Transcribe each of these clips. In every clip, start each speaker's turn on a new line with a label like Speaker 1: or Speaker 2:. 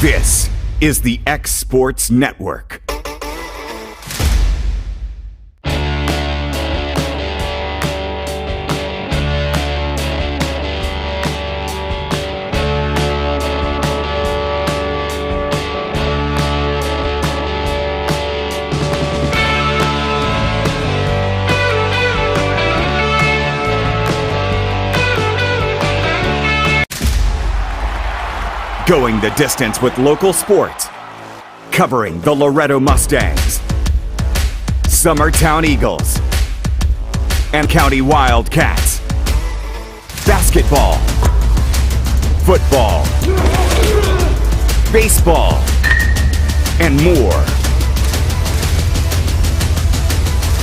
Speaker 1: This is the X Sports Network. Going the distance with local sports, covering the Loretto Mustangs, Summertown Eagles, and County Wildcats. Basketball, football, baseball, and more.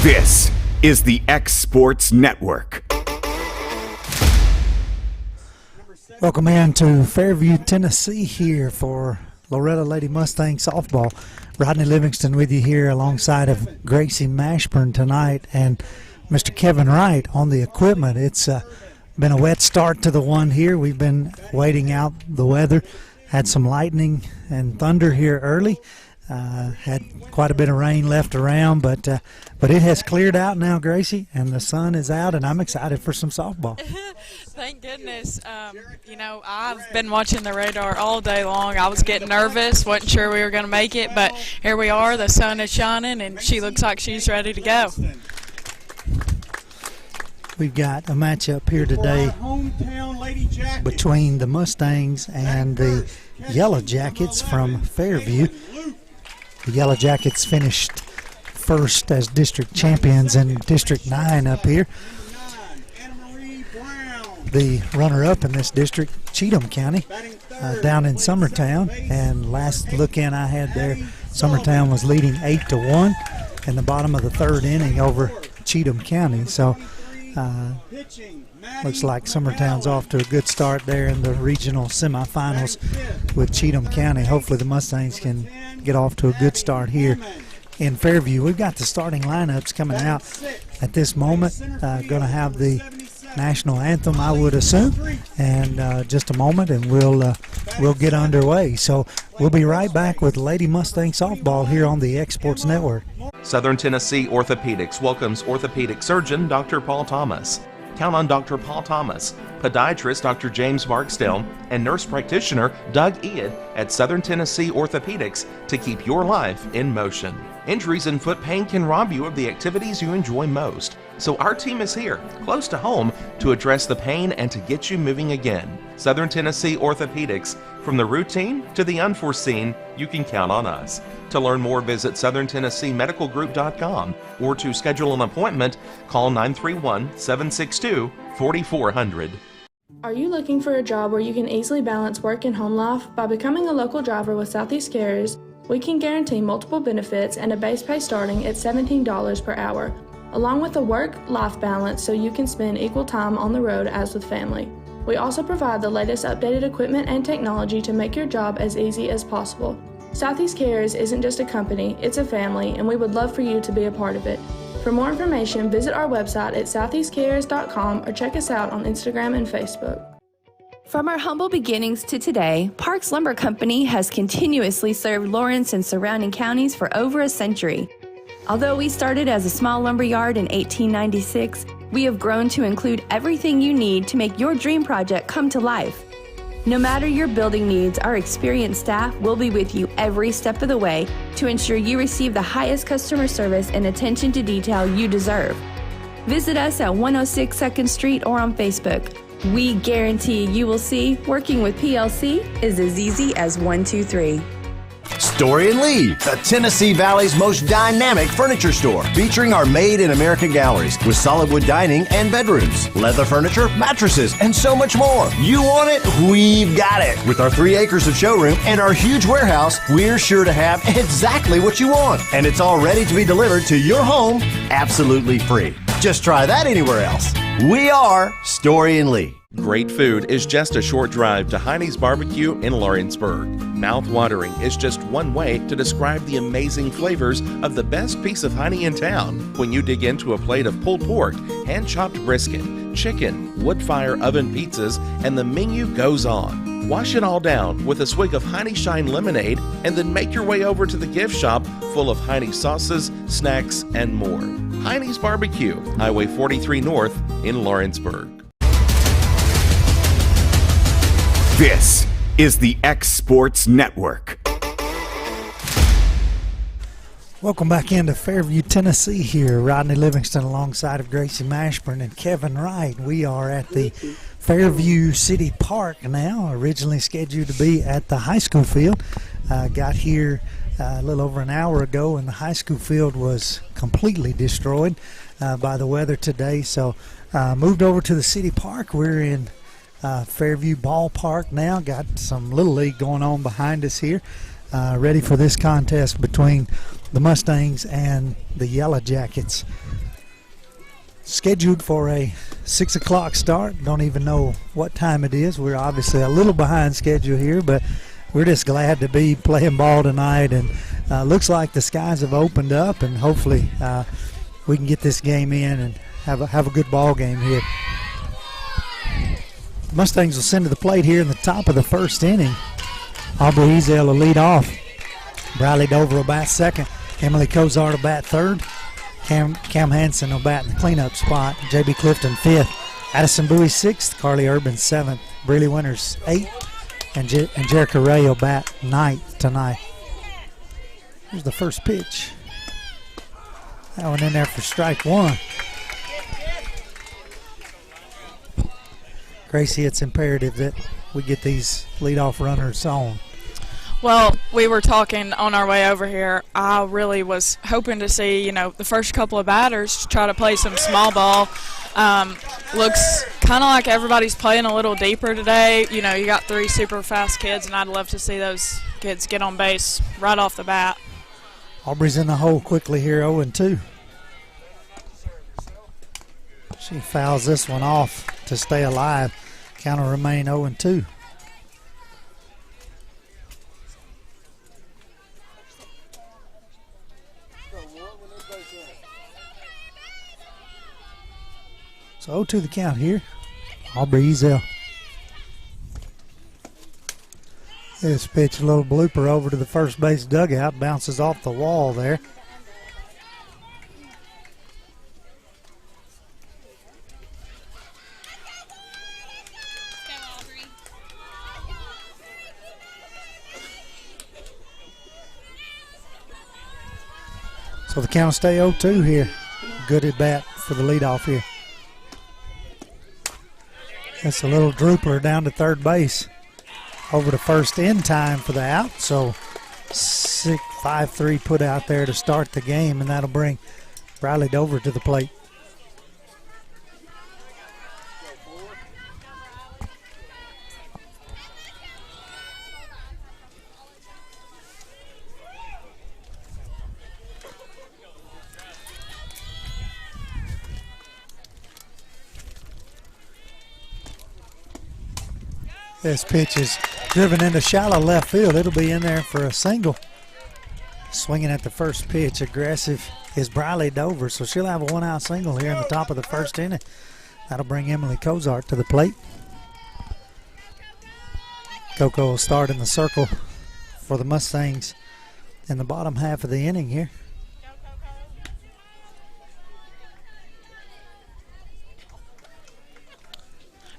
Speaker 1: This is the X Sports Network.
Speaker 2: Welcome in to Fairview, Tennessee here for Loretto Lady Mustang softball. Rodney Livingston with you here alongside of Gracie Mashburn tonight and Mr. Kevin Wright on the equipment. It's been a wet start to the one here. We've been waiting out the weather. Had some lightning and thunder here early. Had quite a bit of rain left around, but it has cleared out now, Gracie, and the sun is out, and I'm excited for some softball.
Speaker 3: Thank goodness. I've been watching the radar all day long. I was getting nervous, wasn't sure we were going to make it, but here we are. The sun is shining, and she looks like she's ready to go.
Speaker 2: We've got a matchup here today between the Mustangs and the Yellow Jackets from Fairview. The Yellow Jackets finished first as district champions in District 9 up here. The runner-up in this district, Cheatham County, down in Summertown. And last look in I had there, Summertown was leading 8-1 in the bottom of the third inning over Cheatham County. So looks like Summertown's off to a good start there in the regional semifinals with Cheatham County. Hopefully the Mustangs can get off to a good start here in Fairview. We've got the starting lineups coming out at this moment. Going to have the national anthem, I would assume, and just a moment, and we'll get underway. So we'll be right back with Lady Mustang softball here on the X Sports Network.
Speaker 4: Southern Tennessee Orthopedics welcomes orthopedic surgeon Dr. Paul Thomas. Count on Dr. Paul Thomas, podiatrist Dr. James Barksdale, and nurse practitioner Doug Ead at Southern Tennessee Orthopedics to keep your life in motion. Injuries and foot pain can rob you of the activities you enjoy most. So our team is here, close to home, to address the pain and to get you moving again. Southern Tennessee Orthopedics, from the routine to the unforeseen, you can count on us. To learn more, visit SouthernTennesseeMedicalGroup.com, or to schedule an appointment, call 931-762-4400.
Speaker 5: Are you looking for a job where you can easily balance work and home life? By becoming a local driver with Southeast Carriers, we can guarantee multiple benefits and a base pay starting at $17 per hour, along with a work-life balance so you can spend equal time on the road as with family. We also provide the latest updated equipment and technology to make your job as easy as possible. Southeast Carriers isn't just a company, it's a family, and we would love for you to be a part of it. For more information, visit our website at southeastcarriers.com or check us out on Instagram and Facebook.
Speaker 6: From our humble beginnings to today, Parks Lumber Company has continuously served Lawrence and surrounding counties for over a century. Although we started as a small lumber yard in 1896, we have grown to include everything you need to make your dream project come to life. No matter your building needs, our experienced staff will be with you every step of the way to ensure you receive the highest customer service and attention to detail you deserve. Visit us at 106 2nd Street or on Facebook. We guarantee you will see working with PLC is as easy as 1, 2, 3.
Speaker 7: Story and Lee, the Tennessee Valley's most dynamic furniture store, featuring our Made in America galleries with solid wood dining and bedrooms, leather furniture, mattresses, and so much more. You want it? We've got it. With our 3 acres of showroom and our huge warehouse, we're sure to have exactly what you want. And it's all ready to be delivered to your home absolutely free. Just try that anywhere else. We are Story and Lee.
Speaker 4: Great food is just a short drive to Heine's Barbecue in Lawrenceburg. Mouth-watering is just one way to describe the amazing flavors of the best piece of Heine in town when you dig into a plate of pulled pork, hand-chopped brisket, chicken, wood-fire oven pizzas, and the menu goes on. Wash it all down with a swig of Heine Shine lemonade and then make your way over to the gift shop full of Heine sauces, snacks, and more. Heine's Barbecue, Highway 43 North in Lawrenceburg.
Speaker 1: This is the X Sports Network.
Speaker 2: Welcome back into Fairview, Tennessee here. Rodney Livingston alongside of Gracie Mashburn and Kevin Wright. We are at the Fairview City Park now, originally scheduled to be at the high school field. Got here a little over an hour ago, and the high school field was completely destroyed by the weather today. So moved over to the city park. We're in Fairview Ballpark now. Got some Little League going on behind us here. Ready for this contest between the Mustangs and the Yellow Jackets. Scheduled for a 6 o'clock start. Don't even know what time it is. We're obviously a little behind schedule here, but we're just glad to be playing ball tonight. And looks like the skies have opened up, and hopefully we can get this game in and have a good ball game here. The Mustangs will send to the plate here in the top of the first inning. Aubrey Ezel will lead off. Briley Dover will bat second. Emily Cozart will bat third. Cam Hansen will bat in the cleanup spot. J.B. Clifton fifth. Addison Bowie sixth. Carly Urban seventh. Breely Winters eighth. And Jerica Ray will bat ninth tonight. Here's the first pitch. That one in there for strike one. Gracie, it's imperative that we get these leadoff runners on.
Speaker 3: Well, we were talking on our way over here. I really was hoping to see, the first couple of batters try to play some small ball. Looks kind of like everybody's playing a little deeper today. You got three super fast kids, and I'd love to see those kids get on base right off the bat.
Speaker 2: Aubrey's in the hole quickly here, 0-2. She fouls this one off to stay alive. Count will remain 0-2. So 0-2 the count here. Aubrey Ezel. This pitch, a little blooper over to the first base dugout. Bounces off the wall there. So the count will stay 0-2 here. Good at bat for the leadoff here. That's a little drooper down to third base. Over to first in time for the out. So 5-3 put out there to start the game, and that'll bring Briley Dover to the plate. This pitch is driven into shallow left field. It'll be in there for a single. Swinging at the first pitch, aggressive is Briley Dover, so she'll have a one-out single here in the top of the first inning. That'll bring Emily Cozart to the plate. Coco will start in the circle for the Mustangs in the bottom half of the inning here.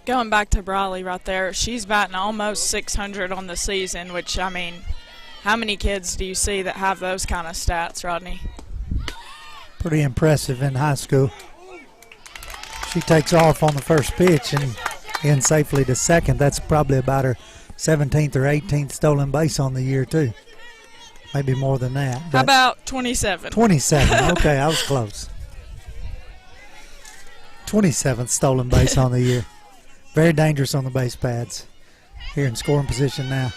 Speaker 3: Going back to Briley right there, she's batting almost 600 on the season, which, how many kids do you see that have those kind of stats, Rodney?
Speaker 2: Pretty impressive in high school. She takes off on the first pitch and in safely to second. That's probably about her 17th or 18th stolen base on the year, too. Maybe more than that.
Speaker 3: How about 27?
Speaker 2: 27. Okay, I was close. 27th stolen base on the year. Very dangerous on the base pads. Here in scoring position now.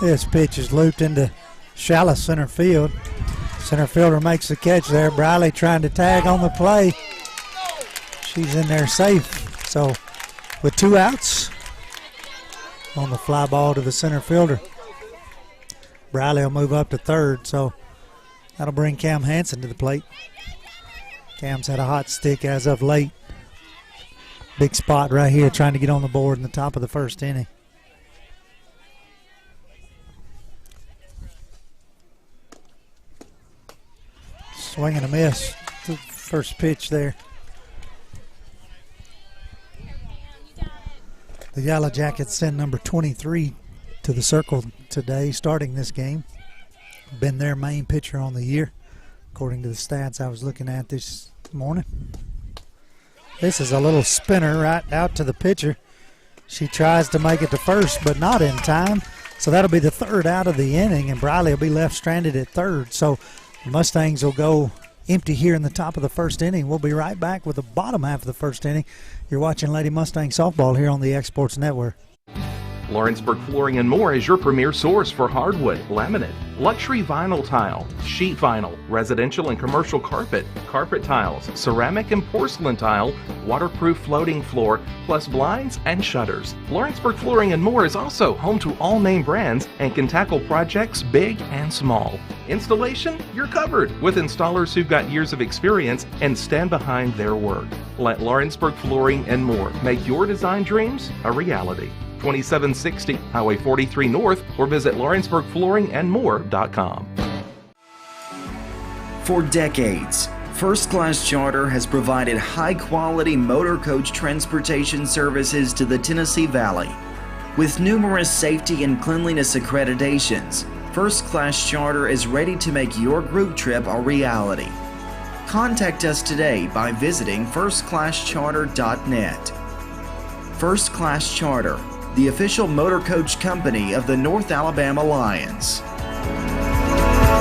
Speaker 2: This pitch is looped into shallow center field. Center fielder makes the catch there. Briley trying to tag on the play. She's in there safe. So with two outs on the fly ball to the center fielder. Briley will move up to third. So that'll bring Cam Hansen to the plate. Cam's had a hot stick as of late. Big spot right here trying to get on the board in the top of the first inning. Swing and a miss. The first pitch there. The Yellow Jackets send number 23 to the circle today, starting this game. Been their main pitcher on the year, according to the stats I was looking at this morning. This is a little spinner right out to the pitcher. She tries to make it to first, but not in time. So that'll be the third out of the inning, and Briley will be left stranded at third. So the Mustangs will go empty here in the top of the first inning. We'll be right back with the bottom half of the first inning. You're watching Lady Mustang Softball here on the Exports Network.
Speaker 4: Lawrenceburg Flooring and More is your premier source for hardwood, laminate, luxury vinyl tile, sheet vinyl, residential and commercial carpet, carpet tiles, ceramic and porcelain tile, waterproof floating floor, plus blinds and shutters. Lawrenceburg Flooring and More is also home to all name brands and can tackle projects big and small. Installation? You're covered with installers who've got years of experience and stand behind their work. Let Lawrenceburg Flooring and More make your design dreams a reality. 2760 Highway 43 North, or visit lawrenceburgflooringandmore.com.
Speaker 8: For decades, First Class Charter has provided high-quality motor coach transportation services to the Tennessee Valley. With numerous safety and cleanliness accreditations, First Class Charter is ready to make your group trip a reality. Contact us today by visiting firstclasscharter.net. First Class Charter, the official motor coach company of the North Alabama Lions.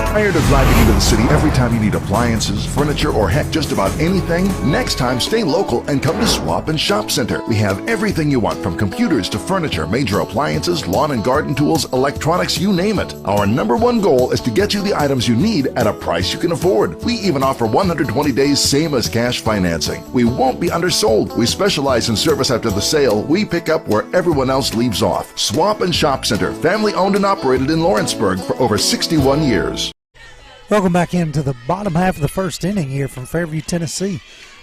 Speaker 9: Tired of driving into the city every time you need appliances, furniture, or heck, just about anything? Next time, stay local and come to Swap and Shop Center. We have everything you want, from computers to furniture, major appliances, lawn and garden tools, electronics, you name it. Our #1 goal is to get you the items you need at a price you can afford. We even offer 120 days same as cash financing. We won't be undersold. We specialize in service after the sale. We pick up where everyone else leaves off. Swap and Shop Center, family owned and operated in Lawrenceburg for over 61 years.
Speaker 2: Welcome back into the bottom half of the first inning here from Fairview, Tennessee.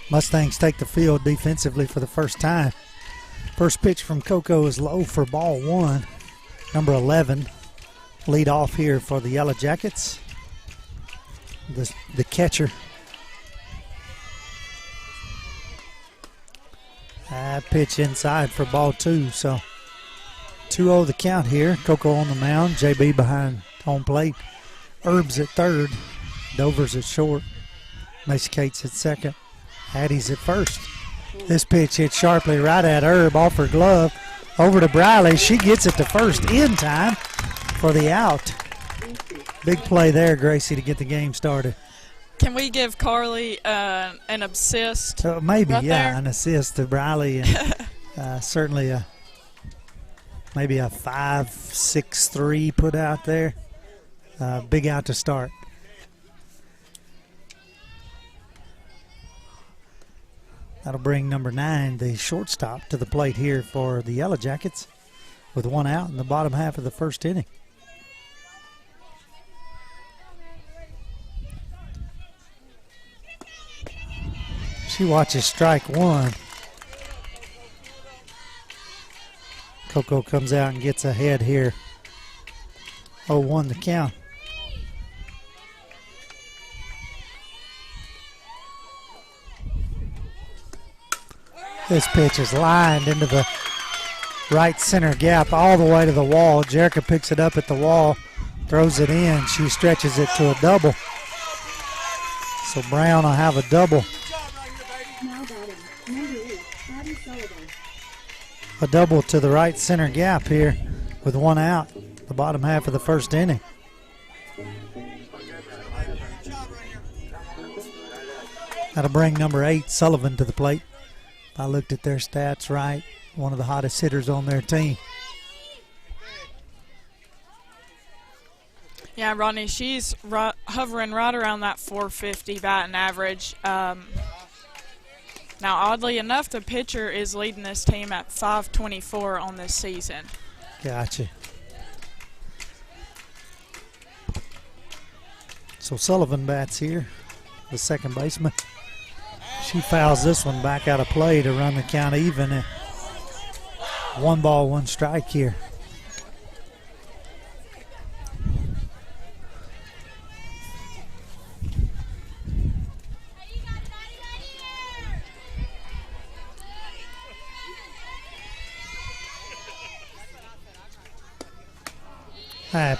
Speaker 2: Mustangs take the field defensively for the first time. First pitch from Coco is low for ball one. Number 11, lead off here for the Yellow Jackets. The catcher. Pitch inside for ball two. So 2-0 the count here. Coco on the mound. JB behind home plate. Herb's at third, Dover's at short, Macy Cates at second, Hattie's at first. This pitch hit sharply right at Herb, off her glove, over to Briley. She gets it to first in time for the out. Big play there, Gracie, to get the game started.
Speaker 3: Can we give Carly an assist?
Speaker 2: Maybe,
Speaker 3: right
Speaker 2: yeah,
Speaker 3: there?
Speaker 2: an assist to Briley, and certainly maybe a 5-6-3 put out there. Big out to start. That'll bring number 9, the shortstop, to the plate here for the Yellow Jackets with one out in the bottom half of the first inning. She watches strike one. Coco comes out and gets ahead here. 0-1 the count. This pitch is lined into the right center gap all the way to the wall. Jerica picks it up at the wall, throws it in. She stretches it to a double. So Brown will have a double. A double to the right center gap here with one out, the bottom half of the first inning. That'll bring number 8, Sullivan, to the plate. I looked at their stats right. One of the hottest hitters on their team.
Speaker 3: Yeah, Rodney, she's hovering right around that 450 batting average. Now, oddly enough, the pitcher is leading this team at 524 on this season.
Speaker 2: Gotcha. So Sullivan bats here, the second baseman. She fouls this one back out of play to run the count even. 1 ball, 1 strike here.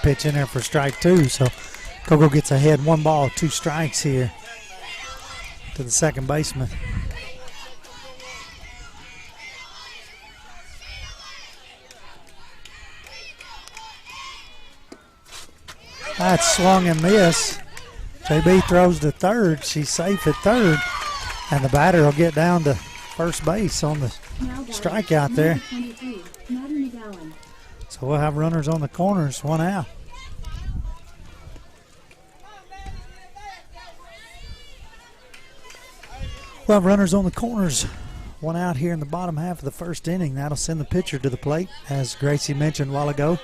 Speaker 2: Pitch in there for strike 2, so Coco gets ahead 1 ball, 2 strikes here to the second baseman. That's swung and miss. JB throws to third. She's safe at third, and the batter will get down to first base on the strikeout there. So we'll have runners on the corners, 1 out. We'll have runners on the corners, 1 out here in the bottom half of the first inning. That'll send the pitcher to the plate, as Gracie mentioned a while ago,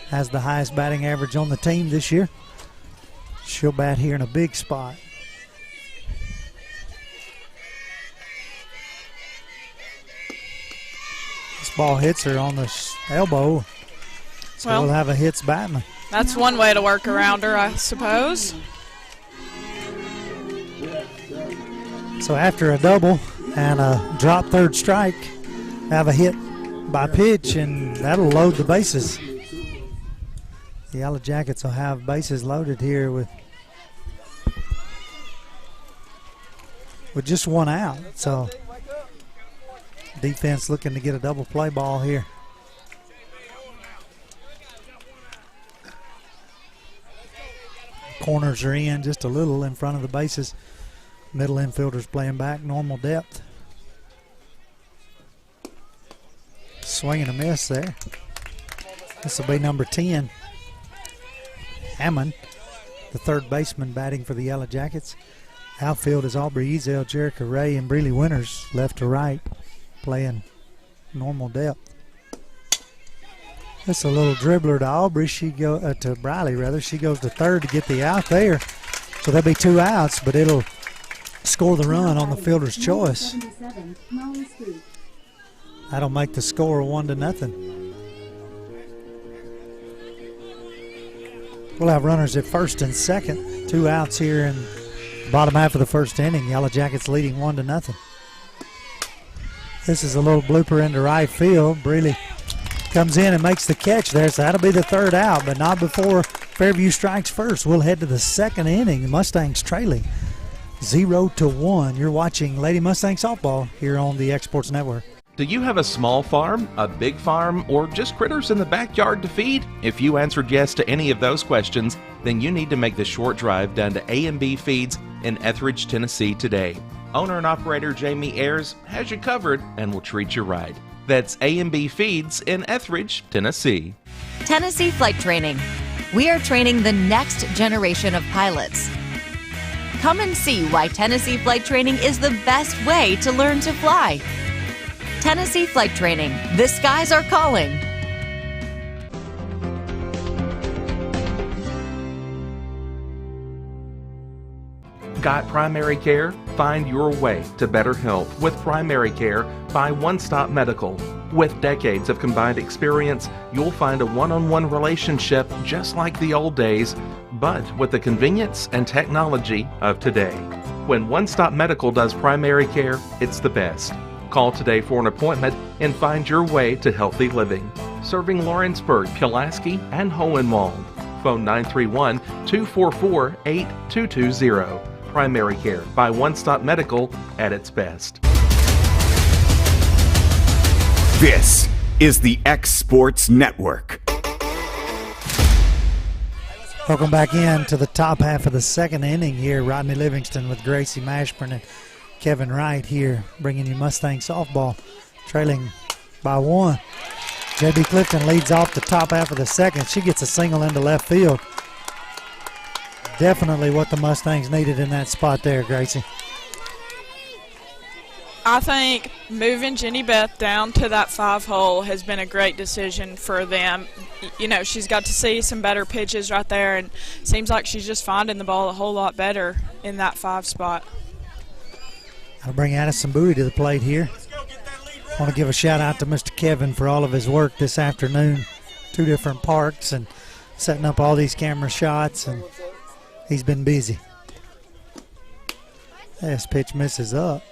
Speaker 2: has the highest batting average on the team this year. She'll bat here in a big spot. This ball hits her on the elbow. So we'll have a hits batting.
Speaker 3: That's one way to work around her, I suppose.
Speaker 2: So after a double and a drop third strike, have a hit by pitch, and that'll load the bases. The Yellow Jackets will have bases loaded here with just 1 out. So defense looking to get a double play ball here. Corners are in just a little in front of the bases. Middle infielders playing back, normal depth. Swing and a miss there. This will be number 10. Hammond, the third baseman, batting for the Yellow Jackets. Outfield is Aubrey Ezel, Jerica Ray, and Breely Winters, left to right, playing normal depth. This is a little dribbler to Aubrey. To Briley rather. She goes to third to get the out there. So there'll be 2 outs, but it'll score the run on the fielder's choice. That'll make the score 1-0. We'll have runners at first and second. 2 outs here in the bottom half of the first inning. Yellow Jackets leading 1-0. This is a little blooper into right field. Breely comes in and makes the catch there, so that'll be the 3rd out, but not before Fairview strikes first. We'll head to the second inning. The Mustangs trailing 0-1. You're watching Lady Mustang Softball here on the Exports Network.
Speaker 4: Do you have a small farm, a big farm, or just critters in the backyard to feed? If you answered yes to any of those questions, then you need to make the short drive down to A&B Feeds in Etheridge, Tennessee today. Owner and operator Jamie Ayers has you covered and will treat you right. That's A&B Feeds in Etheridge, Tennessee.
Speaker 10: Tennessee Flight Training. We are training the next generation of pilots. Come and see why Tennessee Flight Training is the best way to learn to fly. Tennessee Flight Training. The skies are calling.
Speaker 4: Got primary care? Find your way to better health with primary care by One Stop Medical. With decades of combined experience, you'll find a one-on-one relationship just like the old days, but with the convenience and technology of today. When One Stop Medical does primary care, it's the best. Call today for an appointment and find your way to healthy living. Serving Lawrenceburg, Pulaski, and Hohenwald. Phone 931-244-8220. Primary care by One Stop Medical at its best.
Speaker 1: This is the X Sports Network.
Speaker 2: Welcome back in to the top half of the second inning here. Rodney Livingston with Gracie Mashburn and Kevin Wright here, bringing you Mustang Softball, trailing by 1. J.B. Clifton leads off the top half of the second. She gets a single into left field. Definitely what the Mustangs needed in that spot there, Gracie.
Speaker 3: I think moving Jenny Beth down to that 5 hole has been a great decision for them. You know, she's got to see some better pitches right there, and seems like she's just finding the ball a whole lot better in that 5 spot.
Speaker 2: I'll bring Addison Bowie to the plate here. I want to give a shout out to Mr. Kevin for all of his work this afternoon. 2 different parks and setting up all these camera shots, and he's been busy. This pitch misses up.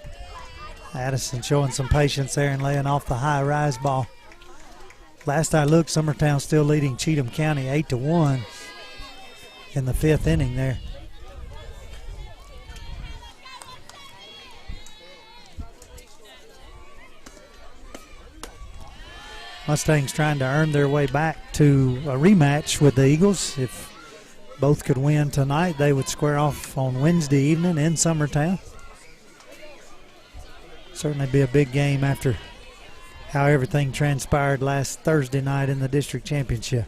Speaker 2: Addison showing some patience there and laying off the high rise ball. Last I looked, Summertown still leading Cheatham County 8-1 in the 5th inning there. Mustangs trying to earn their way back to a rematch with the Eagles. If both could win tonight, they would square off on Wednesday evening in Summertown. Certainly be a big game after how everything transpired last Thursday night in the district championship.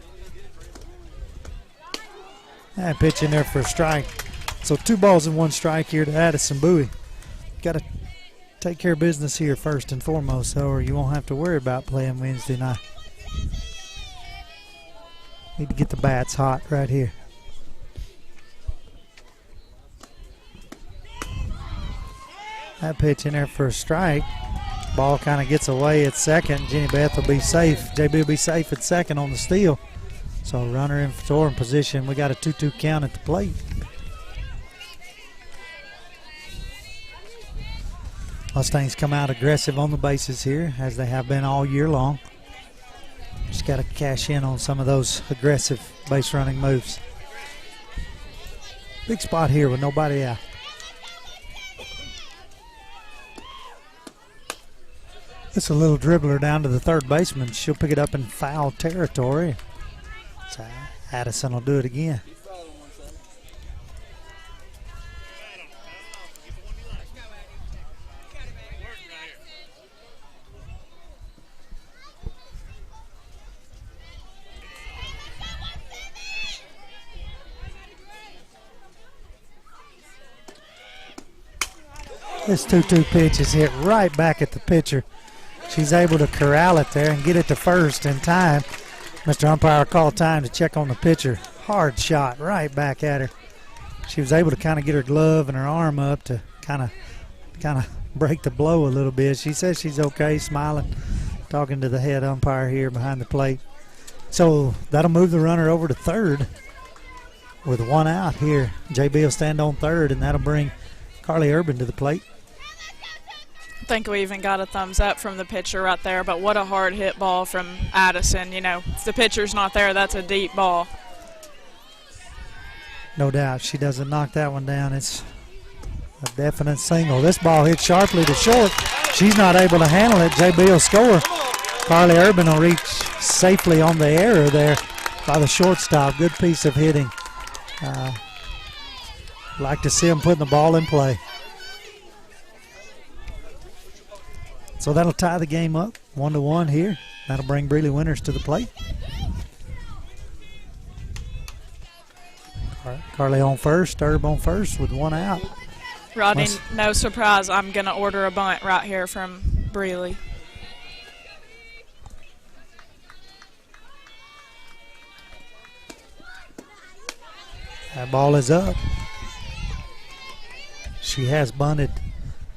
Speaker 2: And pitch in there for a strike. So 2 balls and 1 strike here to Addison Bowie. Got to take care of business here first and foremost, though, or you won't have to worry about playing Wednesday night. Need to get the bats hot right here. That pitch in there for a strike. Ball kind of gets away at second. Jenny Beth will be safe. JB will be safe at second on the steal. So runner in scoring position. We got a 2-2 count at the plate. Mustangs come out aggressive on the bases here, as they have been all year long. Just got to cash in on some of those aggressive base running moves. Big spot here with nobody out. It's a little dribbler down to the third baseman. She'll pick it up in foul territory. So Addison will do it again. This 2-2 pitch is hit right back at the pitcher. She's able to corral it there and get it to first in time. Mr. Umpire called time to check on the pitcher. Hard shot right back at her. She was able to kind of get her glove and her arm up to kind of break the blow a little bit. She says she's okay, smiling, talking to the head umpire here behind the plate. So that'll move the runner over to third with 1 out here. JB will stand on third, and that'll bring Carly Urban to the plate.
Speaker 3: I think we even got a thumbs up from the pitcher right there, but what a hard hit ball from Addison. You know, if the pitcher's not there, that's a deep ball.
Speaker 2: No doubt. She doesn't knock that one down. It's a definite single. This ball hit sharply to short. She's not able to handle it. JB will score. Carly Urban will reach safely on the error there by the shortstop. Good piece of hitting. Like to see them putting the ball in play. So that'll tie the game up 1-1 here. That'll bring Breeley Winters to the plate. Carly on first, Herb on first with 1 out.
Speaker 3: Rodney, no surprise, I'm going to order a bunt right here from Breeley.
Speaker 2: That ball is up. She has bunted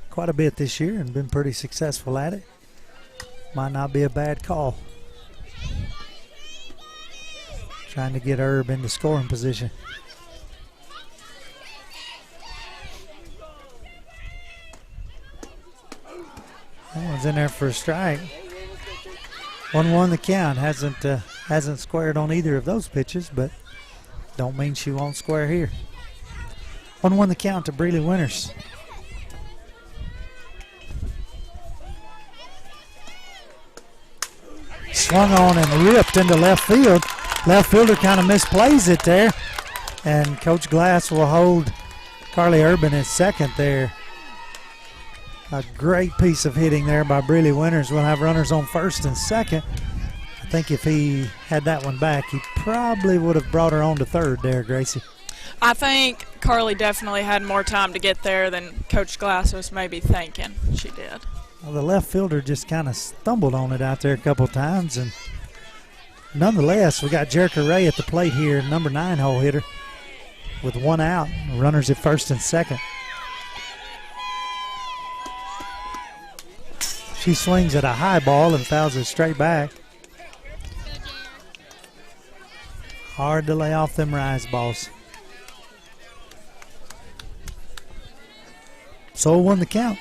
Speaker 2: quite a bit this year and been pretty successful at it. Might not be a bad call. Trying to get Herb into scoring position. That one's in there for a strike. 1-1 the count. Hasn't squared on either of those pitches, but don't mean she won't square here. 1-1 the count to Breeley Winters. Swung on and ripped into left field. Left fielder kind of misplays it there. And Coach Glass will hold Carly Urban at second there. A great piece of hitting there by Breeley Winters. We'll have runners on first and second. I think if he had that one back, he probably would have brought her on to third there, Gracie.
Speaker 3: I think Carly definitely had more time to get there than Coach Glass was maybe thinking she did.
Speaker 2: Well, the left fielder just kind of stumbled on it out there a couple times, and nonetheless, we got Jerica Ray at the plate here, number 9 hole hitter, with 1 out. Runners at first and second. She swings at a high ball and fouls it straight back. Hard to lay off them rise balls. So won the count.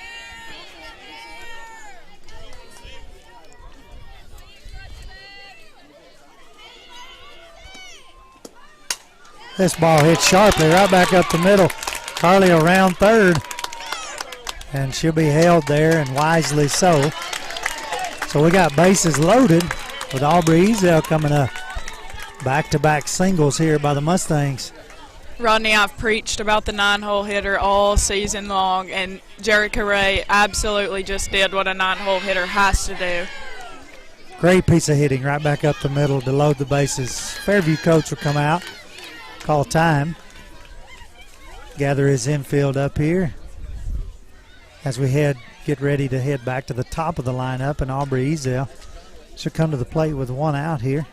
Speaker 2: This ball hits sharply right back up the middle. Carly around third. And she'll be held there, and wisely so. So we got bases loaded with Aubrey Ezel coming up. Back-to-back singles here by the Mustangs.
Speaker 3: Rodney, I've preached about the 9-hole hitter all season long, and Jerica Ray absolutely just did what a 9-hole hitter has to do.
Speaker 2: Great piece of hitting right back up the middle to load the bases. Fairview coach will come out, call time, gather his infield up here as we get ready to head back to the top of the lineup, and Aubrey Ezel should come to the plate with one out here.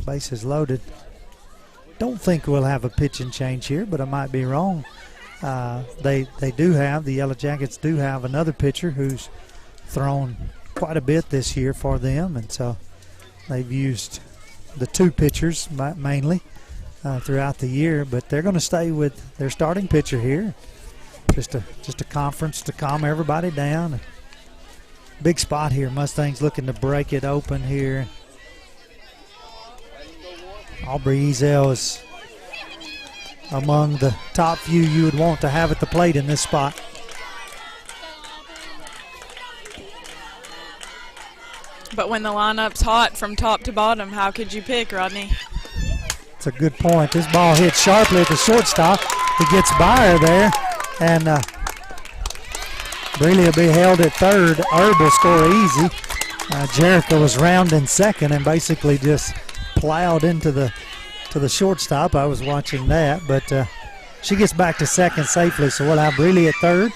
Speaker 2: Bases loaded. Don't think we'll have a pitching change here, but I might be wrong. They do have, the Yellow Jackets do have another pitcher who's thrown quite a bit this year for them, and so they've used the two pitchers mainly throughout the year, but they're going to stay with their starting pitcher here. Just a conference to calm everybody down. Big spot here. Mustangs looking to break it open here. Aubrey Ezel is among the top few you would want to have at the plate in this spot.
Speaker 3: But when the lineup's hot from top to bottom, how could you pick, Rodney?
Speaker 2: It's a good point. This ball hits sharply at the shortstop. He gets by her there, and Breeley will be held at third. Herb will score easy. Jericho was rounding second and basically just plowed into the shortstop. I was watching that, but she gets back to second safely, so we'll have Breeley at third,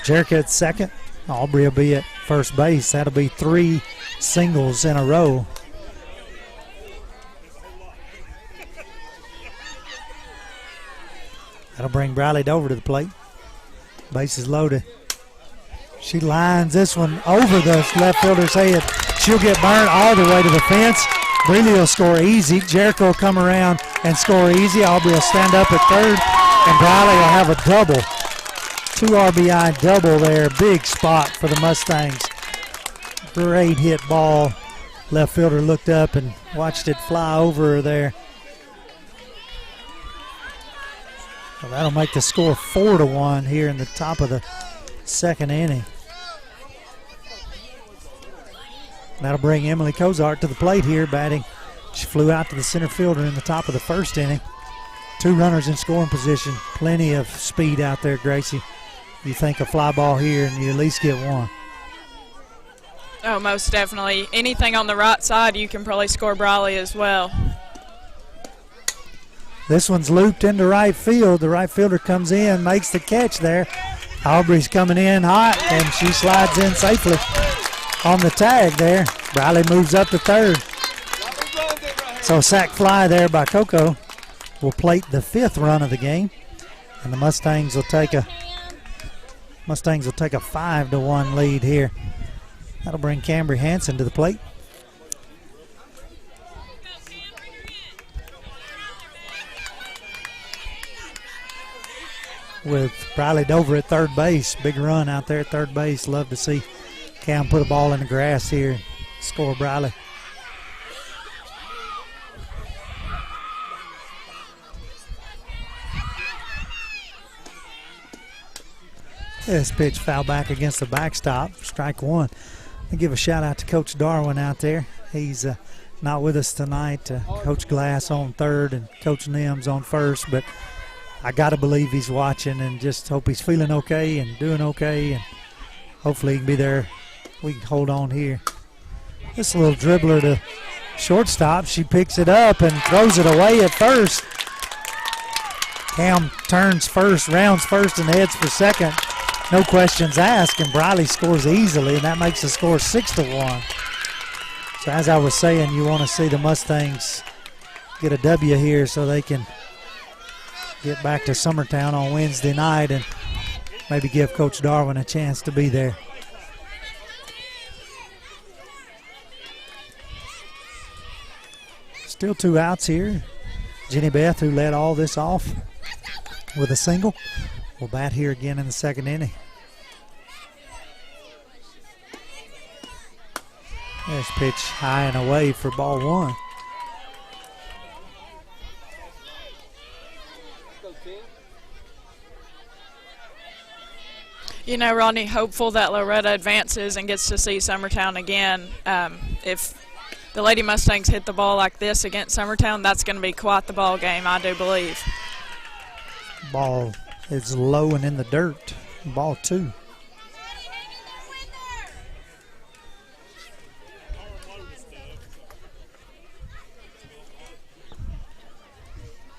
Speaker 2: Jericho at second, Aubrey will be at first base. That'll be 3 singles in a row. That'll bring Briley Dover to the plate. Bases loaded. She lines this one over the left fielder's head. She'll get burned all the way to the fence. Breeley will score easy. Jericho will come around and score easy. Aubrey will stand up at third, and Briley will have a double. 2 RBI double there. Big spot for the Mustangs. Great hit ball. Left fielder looked up and watched it fly over her there. Well, that'll make the score 4-1 here in the top of the second inning. That'll bring Emily Cozart to the plate here batting. She flew out to the center fielder in the top of the first inning. 2 runners in scoring position. Plenty of speed out there, Gracie. You think a fly ball here and you at least get one.
Speaker 3: Oh, most definitely. Anything on the right side, you can probably score Briley as well.
Speaker 2: This one's looped into right field. The right fielder comes in, makes the catch there. Aubrey's coming in hot, and she slides in safely on the tag there. Briley moves up to third. So sac fly there by Coco will plate the 5th run of the game, and the Mustangs will take a 5-1 lead here. That'll bring Cambry Hansen to the plate. With Briley Dover at third base. Big run out there at third base. Love to see Cam put a ball in the grass here. Score Briley. This pitch foul back against the backstop. Strike 1. I give a shout out to Coach Darwin out there. He's not with us tonight. Coach Glass on third and Coach Nims on first, but I got to believe he's watching and just hope he's feeling okay and doing okay, and hopefully he can be there. We can hold on here. This little dribbler to shortstop. She picks it up and throws it away at first. Cam turns first, rounds first, and heads for second. No questions asked, and Briley scores easily, and that makes the score 6-1. So as I was saying, you want to see the Mustangs get a W here so they can get back to Summertown on Wednesday night and maybe give Coach Darwin a chance to be there. Still 2 outs here. Jenny Beth, who led all this off with a single, will bat here again in the second inning. This pitch high and away for ball 1.
Speaker 3: You know, Rodney, hopeful that Loretto advances and gets to see Summertown again. If the Lady Mustangs hit the ball like this against Summertown, that's going to be quite the ball game, I do believe.
Speaker 2: Ball is low and in the dirt. Ball 2.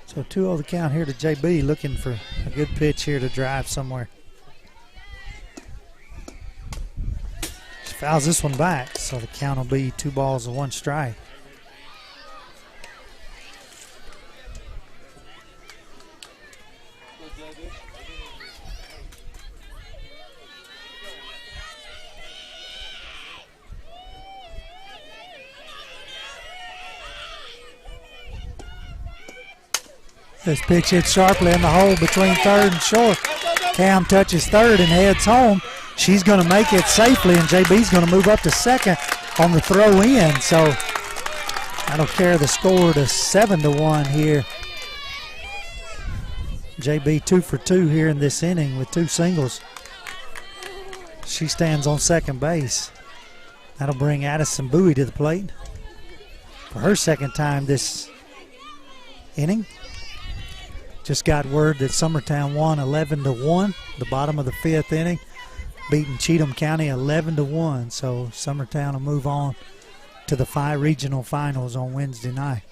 Speaker 2: So 2-0 the count here to JB, looking for a good pitch here to drive somewhere. She fouls this one back, so the count will be 2 balls and 1 strike. This pitch hits sharply in the hole between third and short. Cam touches third and heads home. She's going to make it safely, and JB's going to move up to second on the throw in. So that'll carry the score to 7-1 here. JB 2 for 2 here in this inning with 2 singles. She stands on second base. That'll bring Addison Bowie to the plate for her second time this inning. Just got word that Summertown won 11-1, the bottom of the 5th inning, beating Cheatham County 11-1. So Summertown will move on to the 5 regional finals on Wednesday night.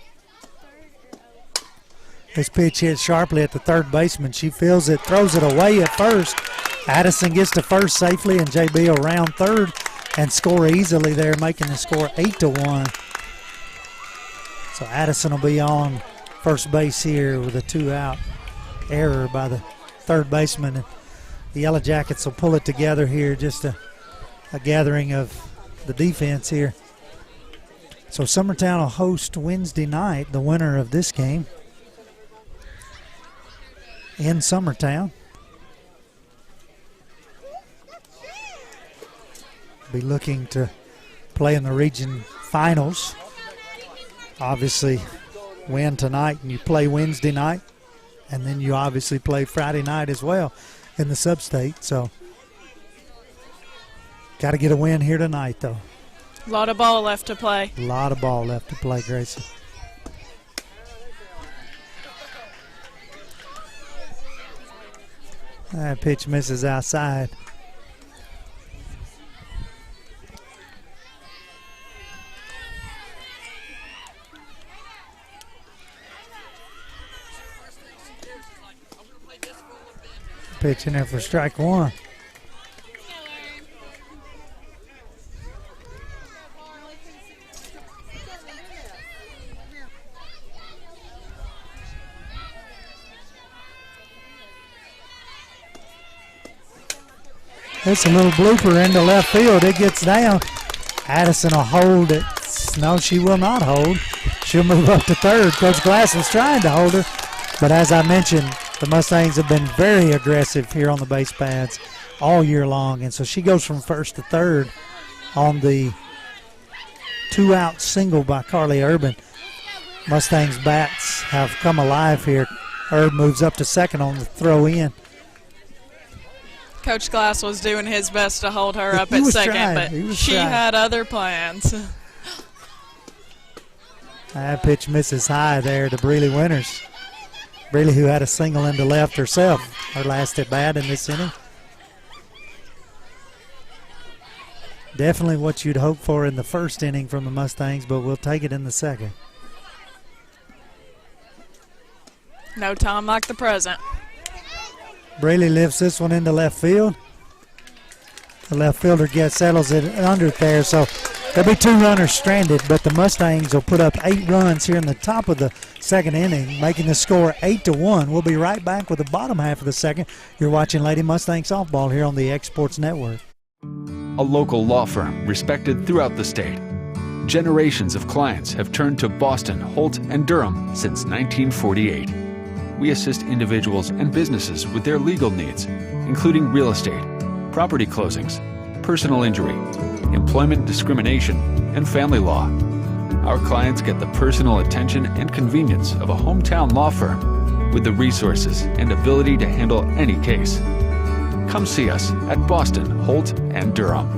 Speaker 2: This pitch hits sharply at the third baseman. She feels it, throws it away at first. Addison gets to first safely, and JB will round third and score easily there, making the score 8-1. So Addison will be on first base here with a 2-out error by the third baseman. And the Yellow Jackets will pull it together here, just a gathering of the defense here. So Summertown will host Wednesday night the winner of this game in Summertown. Be looking to play in the region finals. Obviously, win tonight and you play Wednesday night, and then you obviously play Friday night as well in the sub-state. So got to get a win here tonight, though.
Speaker 3: A lot of ball left to play.
Speaker 2: A lot of ball left to play, Gracie. That pitch misses outside. Pitch in there for strike 1. It's a little blooper into left field. It gets down. Addison will hold it. No, she will not hold. She'll move up to third. Coach Glass was trying to hold her, but as I mentioned, the Mustangs have been very aggressive here on the base paths all year long, and so she goes from first to third on the 2-out single by Carly Urban. Mustangs bats have come alive here. Urban moves up to second on the throw in.
Speaker 3: Coach Glass was doing his best to hold her up at second, but she had other plans.
Speaker 2: That pitch misses high there to Breeley Winters. Breeley, who had a single into left herself, her last at bat in this inning. Definitely what you'd hope for in the first inning from the Mustangs, but we'll take it in the second.
Speaker 3: No time like the present.
Speaker 2: Breeley lifts this one into left field. The left fielder settles it under there, so there'll be 2 runners stranded, but the Mustangs will put up 8 runs here in the top of the second inning, making the score 8-1. We'll be right back with the bottom half of the second. You're watching Lady Mustang Softball here on the X Sports Network.
Speaker 11: A local law firm respected throughout the state. Generations of clients have turned to Boston, Holt, and Durham since 1948. We assist individuals and businesses with their legal needs, including real estate, property closings, personal injury, employment discrimination, and family law. Our clients get the personal attention and convenience of a hometown law firm with the resources and ability to handle any case. Come see us at Boston, Holt, and Durham.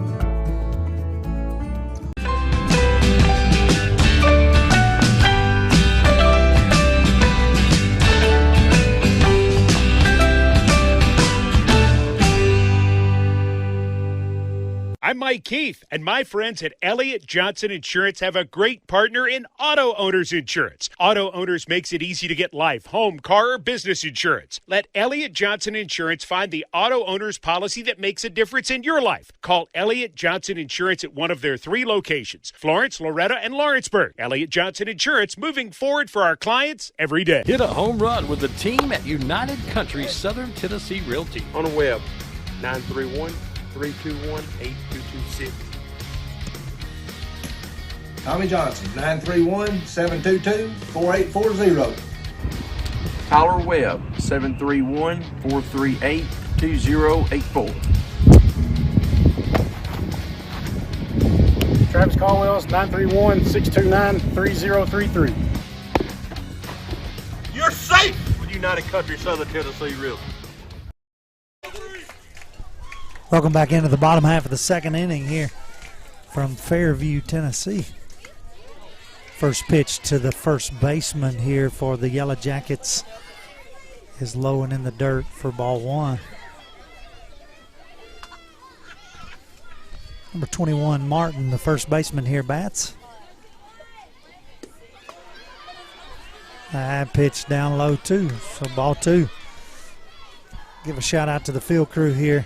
Speaker 12: I'm Mike Keith, and my friends at Elliott Johnson Insurance have a great partner in Auto Owners Insurance. Auto Owners makes it easy to get life, home, car, or business insurance. Let Elliott Johnson Insurance find the Auto Owners policy that makes a difference in your life. Call Elliott Johnson Insurance at one of their 3 locations, Florence, Loretto, and Lawrenceburg. Elliott Johnson Insurance, moving forward for our clients every day.
Speaker 13: Hit a home run with the team at United Country Southern Tennessee Realty.
Speaker 14: On the web, 931-321-8226.
Speaker 15: Tommy Johnson, 931-722-4840.
Speaker 14: Tyler Webb, 731-438-2084.
Speaker 16: Travis Caldwell's 931-629-3033.
Speaker 17: You're safe with United Country Southern Tennessee Realty.
Speaker 2: Welcome back into the bottom half of the second inning here from Fairview, Tennessee. First pitch to the first baseman here for the Yellow Jackets is low and in the dirt for ball 1. Number 21, Martin, the first baseman here, bats. That pitch down low too, so ball 2. Give a shout out to the field crew here.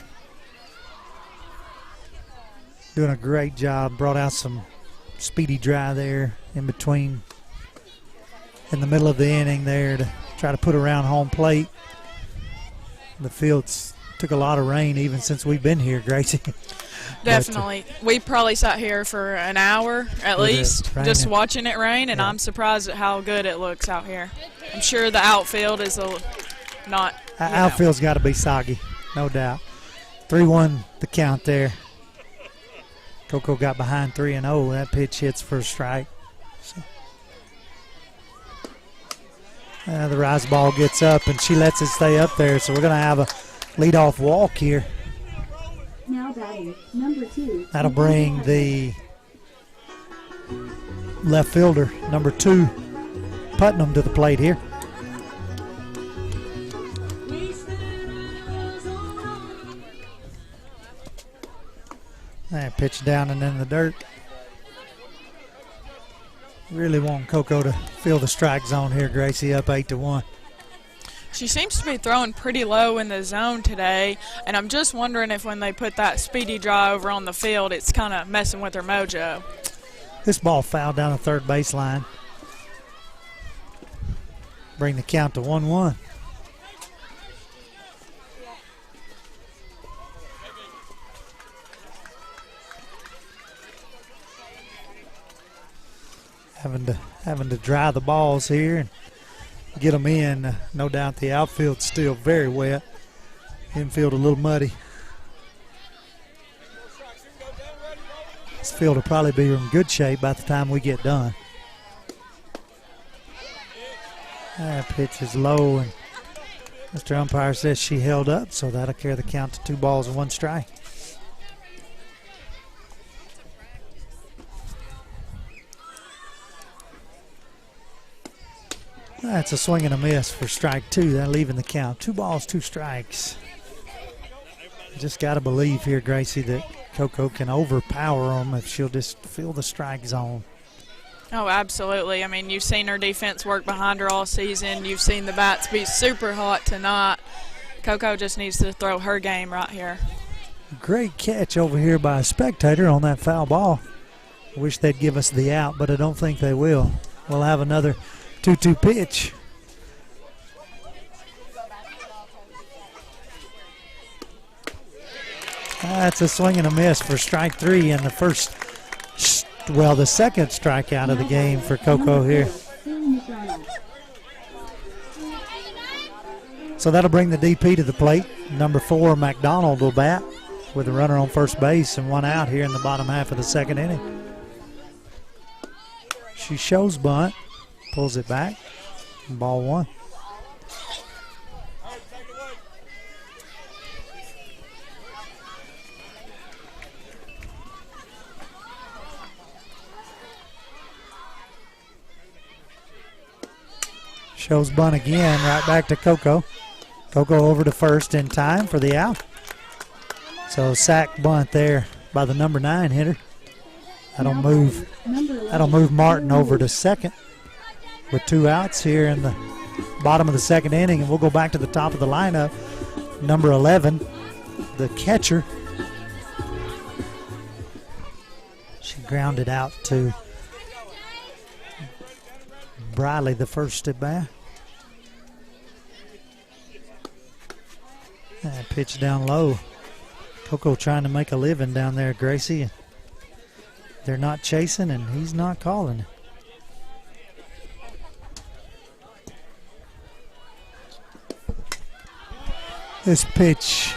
Speaker 2: Doing a great job. Brought out some speedy dry there in between, in the middle of the inning there to try to put around home plate. The fields took a lot of rain even since we've been here, Gracie.
Speaker 3: Definitely. We probably sat here for an hour at least just watching it rain, and I'm surprised at how good it looks out here. I'm sure the outfield is not.
Speaker 2: Outfield's got to be soggy, no doubt. 3-1 the count there. Coco got behind 3-0. That pitch hits for a strike. So, the rise ball gets up, and she lets it stay up there. So we're going to have a leadoff walk here.
Speaker 18: Now batting, number 2.
Speaker 2: That'll bring the left fielder, number 2, Putnam, to the plate here. That pitch down and in the dirt. Really want Coco to feel the strike zone here, Gracie, up 8-1.
Speaker 3: She seems to be throwing pretty low in the zone today, and I'm just wondering if when they put that speedy draw over on the field, it's kind of messing with her mojo.
Speaker 2: This ball fouled down the third baseline. Bring the count to 1-1. Having to dry the balls here and get them in. No doubt the outfield's still very wet. Infield a little muddy. This field will probably be in good shape by the time we get done. That pitch is low, and Mr. Umpire says she held up, so that'll carry the count to 2 balls and 1 strike. That's a swing and a miss for strike 2. That leaving the count. 2 balls, 2 strikes. Just got to believe here, Gracie, that Coco can overpower them if she'll just feel the strike zone.
Speaker 3: Oh, absolutely. I mean, you've seen her defense work behind her all season. You've seen the bats be super hot tonight. Coco just needs to throw her game right here. Great
Speaker 2: catch over here by a spectator on that foul ball. I wish they'd give us the out, but I don't think they will. We'll have another 2-2 pitch. That's a swing and a miss for strike 3, and the first the second strikeout of the game for Coco here. So that'll bring the DP to the plate. Number 4, McDonald will bat with a runner on first base and 1 out here in the bottom half of the second inning. She shows bunt, pulls it back, ball 1. Shows bunt again, right back to Coco. Coco over to first in time for the out. So sack bunt there by the number 9 hitter. That'll move Martin over to second with 2 outs here in the bottom of the second inning, and we'll go back to the top of the lineup. Number 11, the catcher. She grounded out to Briley the first at bat. Pitch down low. Coco trying to make a living down there, Gracie. They're not chasing, and he's not calling. This pitch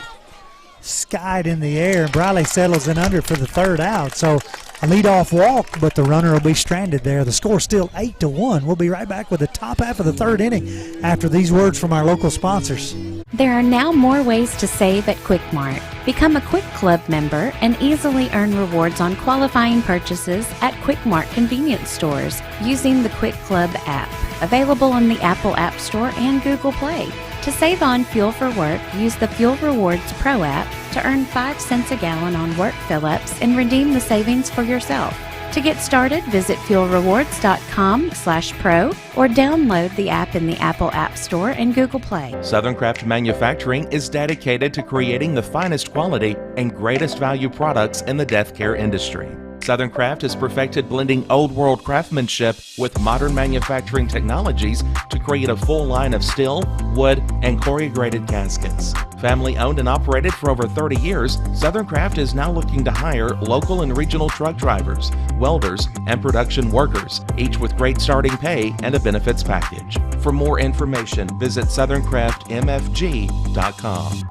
Speaker 2: skied in the air. Briley settles in under for the third out. So a leadoff walk, but the runner will be stranded there. The score still 8-1. We'll be right back with the top half of the third inning after these words from our local sponsors.
Speaker 16: There are now more ways to save at Quick Mart. Become a Quick Club member and easily earn rewards on qualifying purchases at Quick Mart convenience stores using the Quick Club app, available on the Apple App Store and Google Play. To save on fuel for work, use the Fuel Rewards Pro app to earn 5 cents a gallon on work fill-ups and redeem the savings for yourself. To get started, visit fuelrewards.com/pro or download the app in the Apple App Store and Google Play.
Speaker 4: Southern Craft Manufacturing is dedicated to creating the finest quality and greatest value products in the death care industry. Southern Craft has perfected blending old world craftsmanship with modern manufacturing technologies to create a full line of steel, wood, and corrugated caskets. Family owned and operated for over 30 years, Southern Craft is now looking to hire local and regional truck drivers, welders, and production workers, each with great starting pay and a benefits package. For more information, visit southerncraftmfg.com.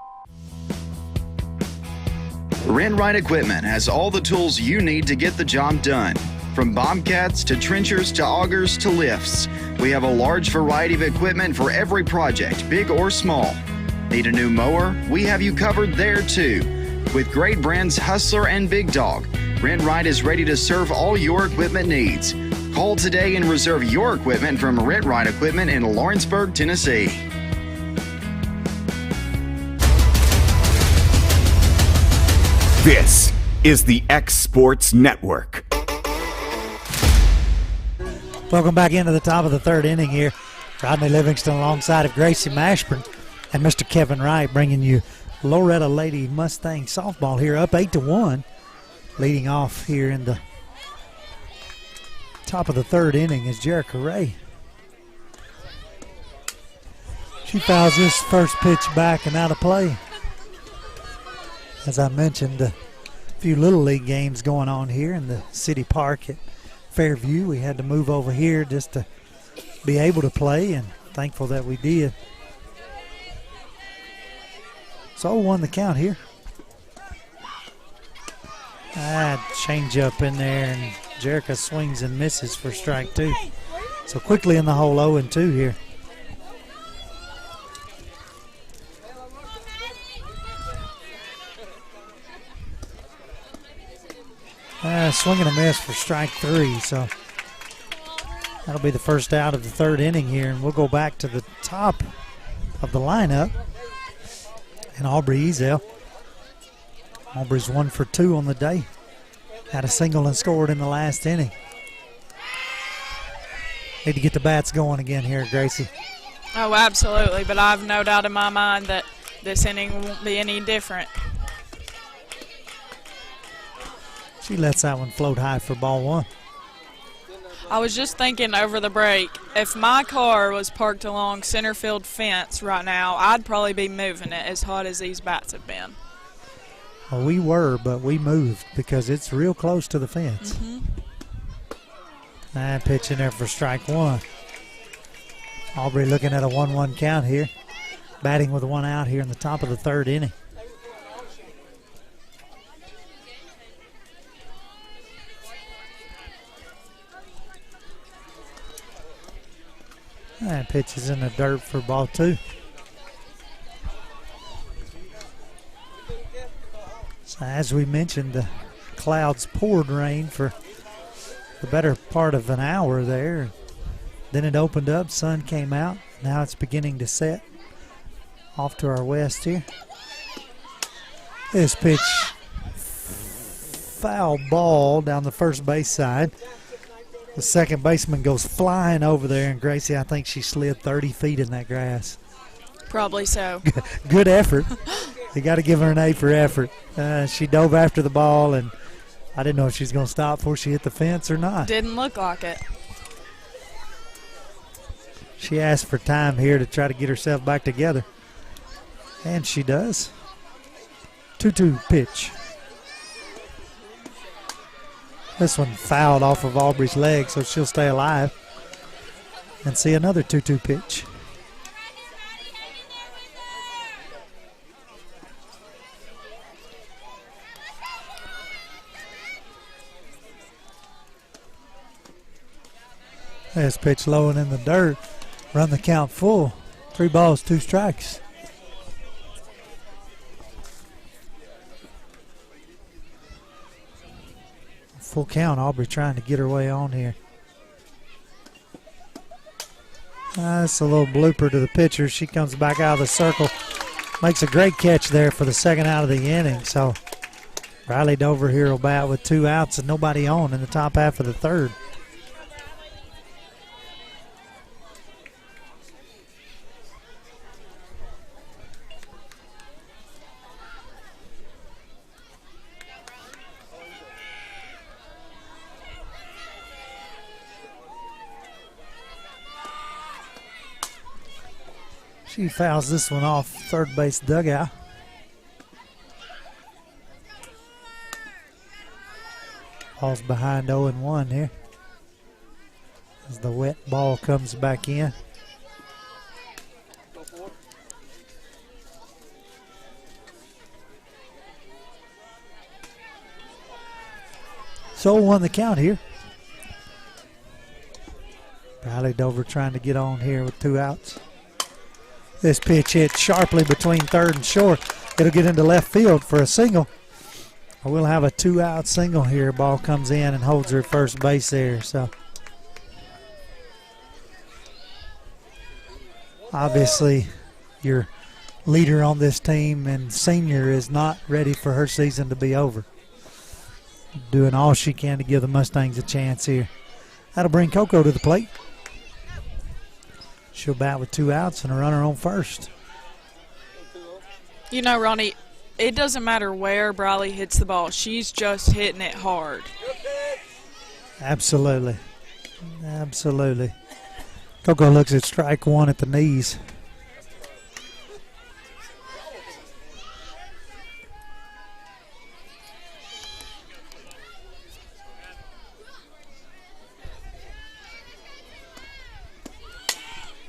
Speaker 19: Rent-Right Equipment has all the tools you need to get the job done. From bobcats to trenchers to augers to lifts, we have a large variety of equipment for every project, big or small. Need a new mower? We have you covered there too. With great brands Hustler and Big Dog, Rent-Right is ready to serve all your equipment needs. Call today and reserve your equipment from Rent-Right Equipment in Lawrenceburg, Tennessee.
Speaker 1: This is the X Sports Network.
Speaker 2: Welcome back into the top of the third inning here. Rodney Livingston alongside of Gracie Mashburn and Mr. Kevin Wright bringing you Loretto Lady Mustang softball here, up 8-1. Leading off here in the top of the third inning is Jerica Ray. She fouls this first pitch back and out of play. As I mentioned, a few Little League games going on here in the city park at Fairview. We had to move over here just to be able to play, and thankful that we did. So 0-1 the count here. Change up in there, and Jerica swings and misses for strike 2. So quickly in the hole, 0-2 here. Swing and a miss for strike 3, so that'll be the first out of the third inning here, and we'll go back to the top of the lineup. And Aubrey Ezel. Aubrey's 1 for 2 on the day. Had a single and scored in the last inning. Need to get the bats going again here, Gracie.
Speaker 3: Oh, absolutely, but I have no doubt in my mind that this inning won't be any different.
Speaker 2: She lets that one float high for ball 1.
Speaker 3: I was just thinking over the break, if my car was parked along center field fence right now, I'd probably be moving it as hot as these bats have been.
Speaker 2: Well, we were, but we moved because it's real close to the fence.
Speaker 3: Mm-hmm.
Speaker 2: And pitch in there for strike one. Aubrey looking at a 1-1 count here. Batting with one out here in the top of the third inning. And pitches in the dirt for ball two. So as we mentioned, the clouds poured rain for the better part of an hour there. Then it opened up, sun came out. Now it's beginning to set off to our west here. This pitch, foul ball down the first base side. The second baseman goes flying over there, and Gracie, I think she slid 30 feet in that grass.
Speaker 3: Probably so.
Speaker 2: Good effort. You got to give her an A for effort. She dove after the ball, and I didn't know if she was going to stop before she hit the fence or not.
Speaker 3: Didn't look like it.
Speaker 2: She asked for time here to try to get herself back together, and she does. 2-2 pitch. This one fouled off of Aubrey's leg, so she'll stay alive and see another 2-2 pitch. This pitch low and in the dirt. Run the count full. 3 balls, 2 strikes. Full count. Aubrey trying to get her way on here. That's a little blooper to the pitcher. She comes back out of the circle. Makes a great catch there for the second out of the inning. So Riley Dover here will bat with 2 outs and nobody on in the top half of the third. She fouls this one off third base dugout. Ball's behind 0-1 here as the wet ball comes back in. So 1 the count here. Riley Dover trying to get on here with 2 outs. This pitch hit sharply between third and short. It'll get into left field for a single. We'll have a 2-out single here. Ball comes in and holds her at first base there. So obviously your leader on this team and senior is not ready for her season to be over. Doing all she can to give the Mustangs a chance here. That'll bring Coco to the plate. She'll bat with 2 outs and a runner on first.
Speaker 3: You know, Ronnie, it doesn't matter where Briley hits the ball. She's just hitting it hard.
Speaker 2: Absolutely. Absolutely. Coco looks at strike 1 at the knees.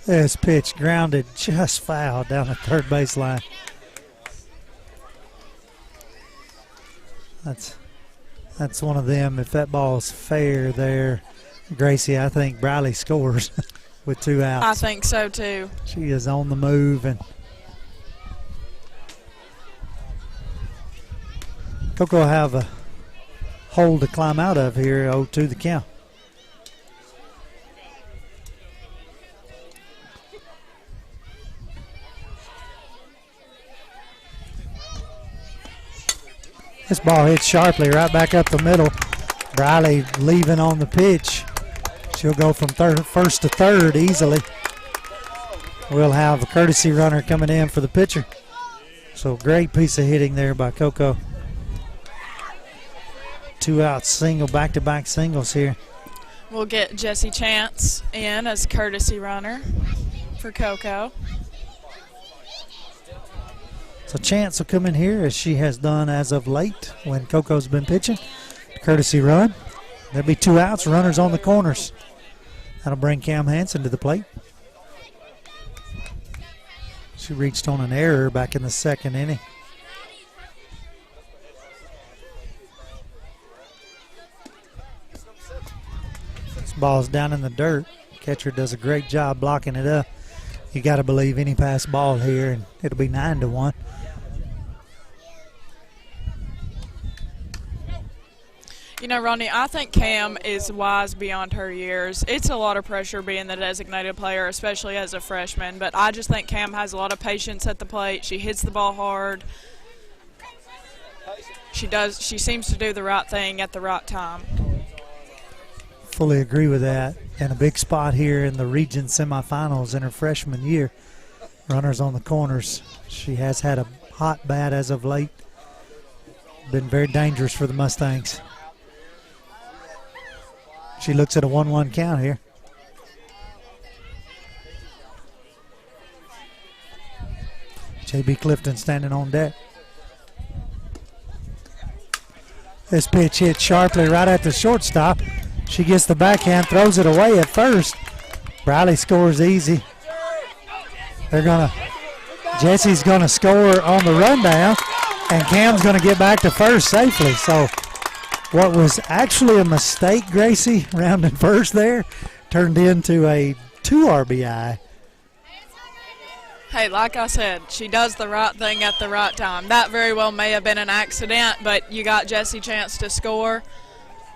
Speaker 2: This pitch grounded just foul down the third baseline. That's one of them. If that ball's fair there, Gracie, I think Briley scores with 2 outs.
Speaker 3: I think so too.
Speaker 2: She is on the move, and Coco will have a hole to climb out of here. 0-2 the count. This ball hits sharply right back up the middle. Briley leaving on the pitch. She'll go from first to third easily. We'll have a courtesy runner coming in for the pitcher. So great piece of hitting there by Coco. 2-out single, back-to-back singles here.
Speaker 3: We'll get Jessie Chance in as courtesy runner for Coco.
Speaker 2: So Chance will come in here as she has done as of late when Coco's been pitching. Courtesy run. There'll be 2 outs, runners on the corners. That'll bring Cam Hansen to the plate. She reached on an error back in the 2nd inning. This ball's down in the dirt. Catcher does a great job blocking it up. You got to believe any pass ball here, and it'll be 9-1.
Speaker 3: You know, Ronnie, I think Cam is wise beyond her years. It's a lot of pressure being the designated player, especially as a freshman, but I just think Cam has a lot of patience at the plate. She hits the ball hard. She seems to do the right thing at the right time.
Speaker 2: Fully agree with that. And a big spot here in the region semifinals in her freshman year. Runners on the corners. She has had a hot bat as of late. Been very dangerous for the Mustangs. She looks at a 1-1 count here. J.B. Clifton standing on deck. This pitch hit sharply right at the shortstop. She gets the backhand, throws it away at first. Briley scores easy. Jesse's gonna score on the rundown, and Cam's gonna get back to first safely. So what was actually a mistake, Gracie, rounding first there, turned into a 2 RBI.
Speaker 3: Hey, like I said, she does the right thing at the right time. That very well may have been an accident, but you got Jesse chance to score,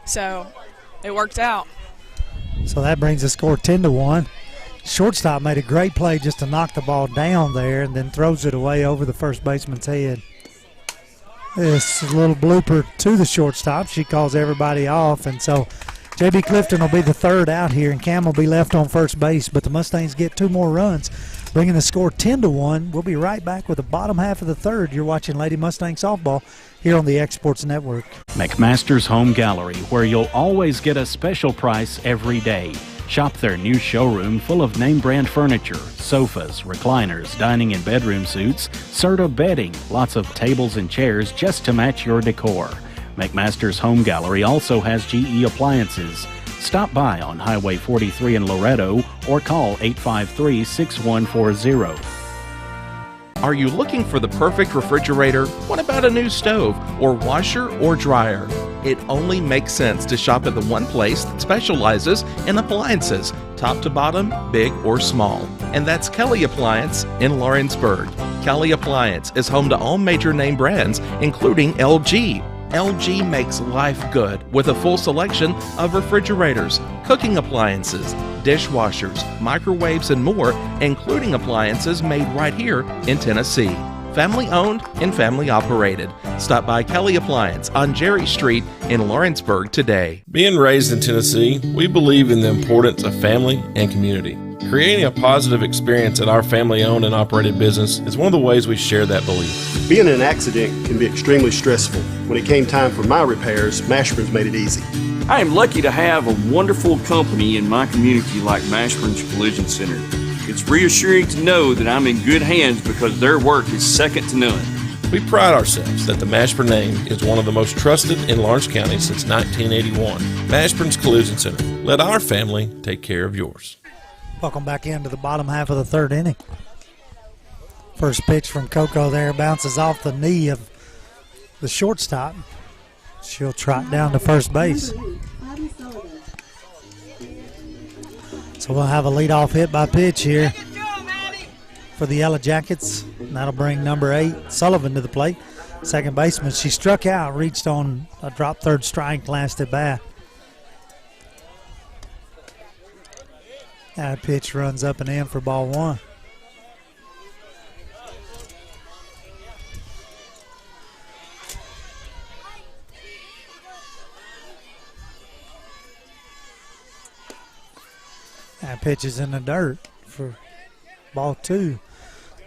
Speaker 3: so it worked out.
Speaker 2: So that brings the score 10-1. Shortstop made a great play just to knock the ball down there and then throws it away over the first baseman's head. This is a little blooper to the shortstop. She calls everybody off, and so J.B. Clifton will be the 3rd out here, and Cam will be left on first base, but the Mustangs get 2 more runs, bringing the score 10-1. We'll be right back with the bottom half of the 3rd. You're watching Lady Mustang Softball here on the Exports Network.
Speaker 20: McMaster's Home Gallery, where you'll always get a special price every day. Shop their new showroom full of name-brand furniture, sofas, recliners, dining and bedroom suites, Serta bedding, lots of tables and chairs just to match your decor. McMaster's Home Gallery also has GE appliances. Stop by on Highway 43 in Loretto or call 853-6140.
Speaker 4: Are you looking for the perfect refrigerator? What about a new stove or washer or dryer? It only makes sense to shop at the one place that specializes in appliances, top to bottom, big or small. And that's Kelly Appliance in Lawrenceburg. Kelly Appliance is home to all major name brands, including LG. LG makes life good with a full selection of refrigerators, cooking appliances, dishwashers, microwaves, and more, including appliances made right here in Tennessee. Family owned and family operated. Stop by Kelly Appliance on Jerry Street in Lawrenceburg today.
Speaker 21: Being raised in Tennessee, we believe in the importance of family and community. Creating a positive experience at our family-owned and operated business is one of the ways we share that belief.
Speaker 22: Being in an accident can be extremely stressful. When it came time for my repairs, Mashburn's made it easy.
Speaker 14: I am lucky to have a wonderful company in my community like Mashburn's Collision Center. It's reassuring to know that I'm in good hands because their work is second to none.
Speaker 21: We pride ourselves that the Mashburn name is one of the most trusted in Lawrence County since 1981. Mashburn's Collision Center. Let our family take care of yours.
Speaker 2: Welcome back into the bottom half of the 3rd inning. First pitch from Coco there bounces off the knee of the shortstop. She'll trot down to first base. So we'll have a leadoff hit by pitch here for the Yellow Jackets. And that'll bring number 8, Sullivan, to the plate. Second baseman, she struck out, reached on a drop third strike last at bat. That pitch runs up and in for ball 1. That pitch is in the dirt for ball 2.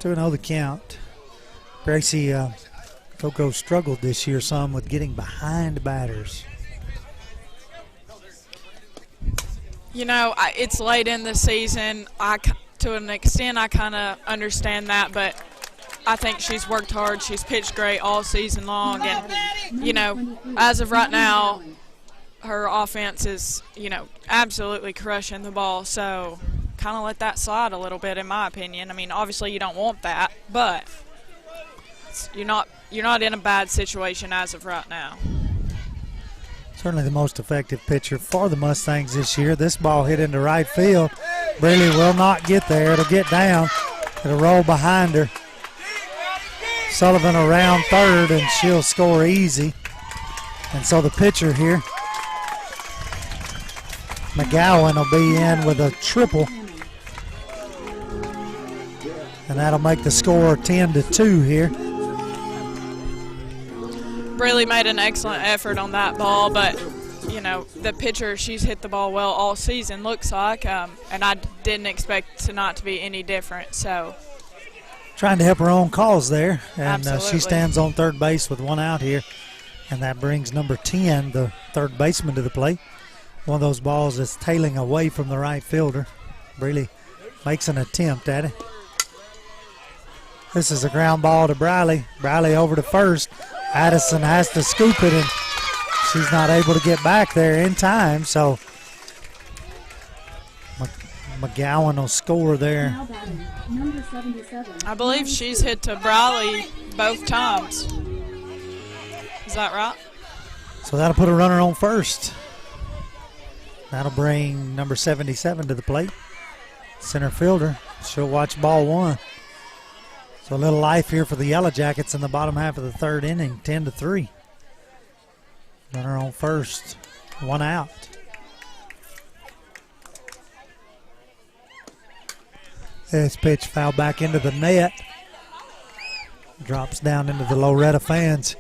Speaker 2: 2-0 the count. Gracie, Coco struggled this year some with getting behind batters.
Speaker 3: You know, it's late in the season. To an extent, I kind of understand that, but I think she's worked hard. She's pitched great all season long. And, you know, as of right now, her offense is, absolutely crushing the ball. So kind of let that slide a little bit, in my opinion. I mean, obviously you don't want that, but you're not in a bad situation as of right now.
Speaker 2: Certainly the most effective pitcher for the Mustangs this year. This ball hit into right field. Brealey will not get there. It'll get down. It'll roll behind her. Sullivan around third, and she'll score easy. And so the pitcher here, McGowan, will be in with a triple. And that'll make the score 10-2 here.
Speaker 3: Brealey made an excellent effort on that ball, but the pitcher, she's hit the ball well all season, looks like, and I didn't expect it not to be any different. So
Speaker 2: trying to help her own cause there, and
Speaker 3: Absolutely.
Speaker 2: she stands on third base with one out here, and that brings number 10, the third baseman, to the plate. One of those balls that's tailing away from the right fielder. Brealey makes an attempt at it. This is a ground ball to Brealey. Brealey over to first. Addison has to scoop it, and she's not able to get back there in time, so McGowan will score there.
Speaker 18: Now batting, number 77.
Speaker 3: I believe she's hit to Brealey both times. Is that right?
Speaker 2: So that'll put a runner on first. That'll bring number 77 to the plate. Center fielder. She'll watch ball one. So a little life here for the Yellow Jackets in the bottom half of the third inning, 10-3. Runner on first, one out. This pitch foul back into the net. Drops down into the Loretto fans.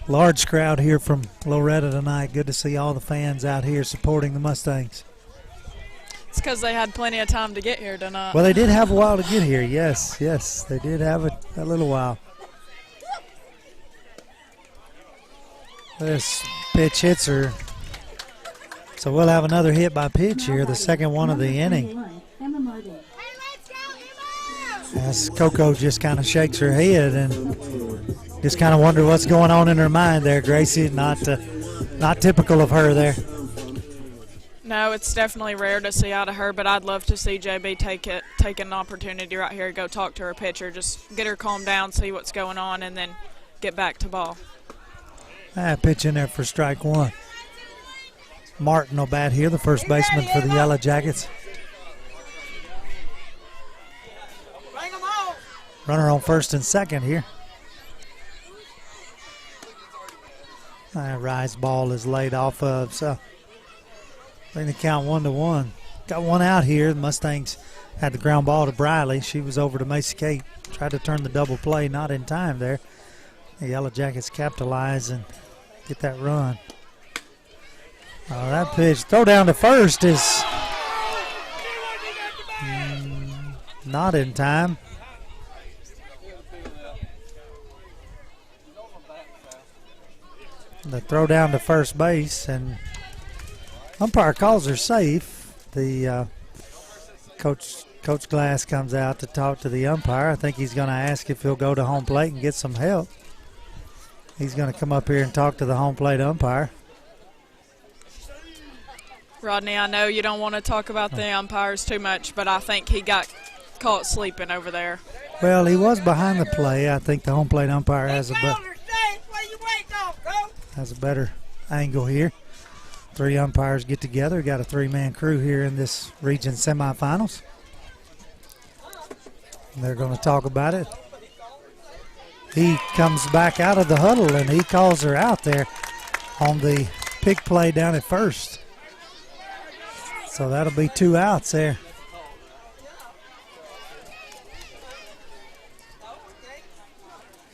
Speaker 2: Large crowd here from Loretto tonight. Good to see all the fans out here supporting the Mustangs.
Speaker 3: It's because they had plenty of time to get here tonight.
Speaker 2: Well, they did have a while to get here. Yes, they did have a little while. This pitch hits her. So we'll have another hit by pitch here, the second one of the inning. As Coco just kind of shakes her head and just kind of wonder what's going on in her mind there, Gracie. Not typical of her there.
Speaker 3: No, it's definitely rare to see out of her, but I'd love to see JB take an opportunity right here, go talk to her pitcher, just get her calmed down, see what's going on, and then get back to ball.
Speaker 2: Pitch in there for strike one. Martin will bat here, the first baseman for the Yellow Jackets. Runner on first and second here. Rise ball is laid off of, so bring the count 1-1. Got one out here. The Mustangs had the ground ball to Brealey. She was over to Macy Kate. Tried to turn the double play, not in time there. The Yellow Jackets capitalize and get that run. That pitch, throw down to first is not in time. The throw down to first base, and umpire calls her safe. The Coach Glass comes out to talk to the umpire. I think he's going to ask if he'll go to home plate and get some help. He's going to come up here and talk to the home plate umpire.
Speaker 3: Rodney, I know you don't want to talk about the umpires too much, but I think he got caught sleeping over there.
Speaker 2: Well, he was behind the play. I think the home plate umpire has a better angle here. Three umpires get together. Got a three-man crew here in this region semifinals. And they're going to talk about it. He comes back out of the huddle, and he calls her out there on the pick play down at first. So that'll be 2 outs there.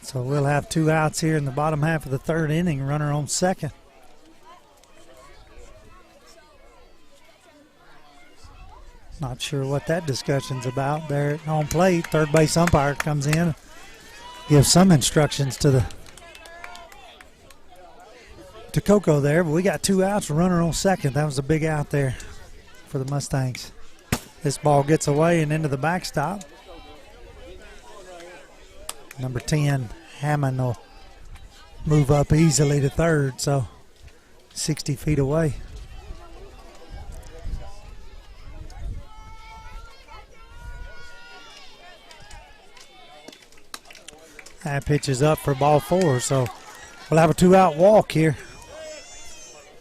Speaker 2: So we'll have 2 outs here in the bottom half of the third inning. Runner on second. Not sure what that discussion's about there at home plate. Third base umpire comes in, gives some instructions to Coco there, but we got 2 outs, runner on second. That was a big out there for the Mustangs. This ball gets away and into the backstop. Number 10, Hammond, will move up easily to third, so 60 feet away. That pitch is up for ball 4, so we'll have a 2-out walk here.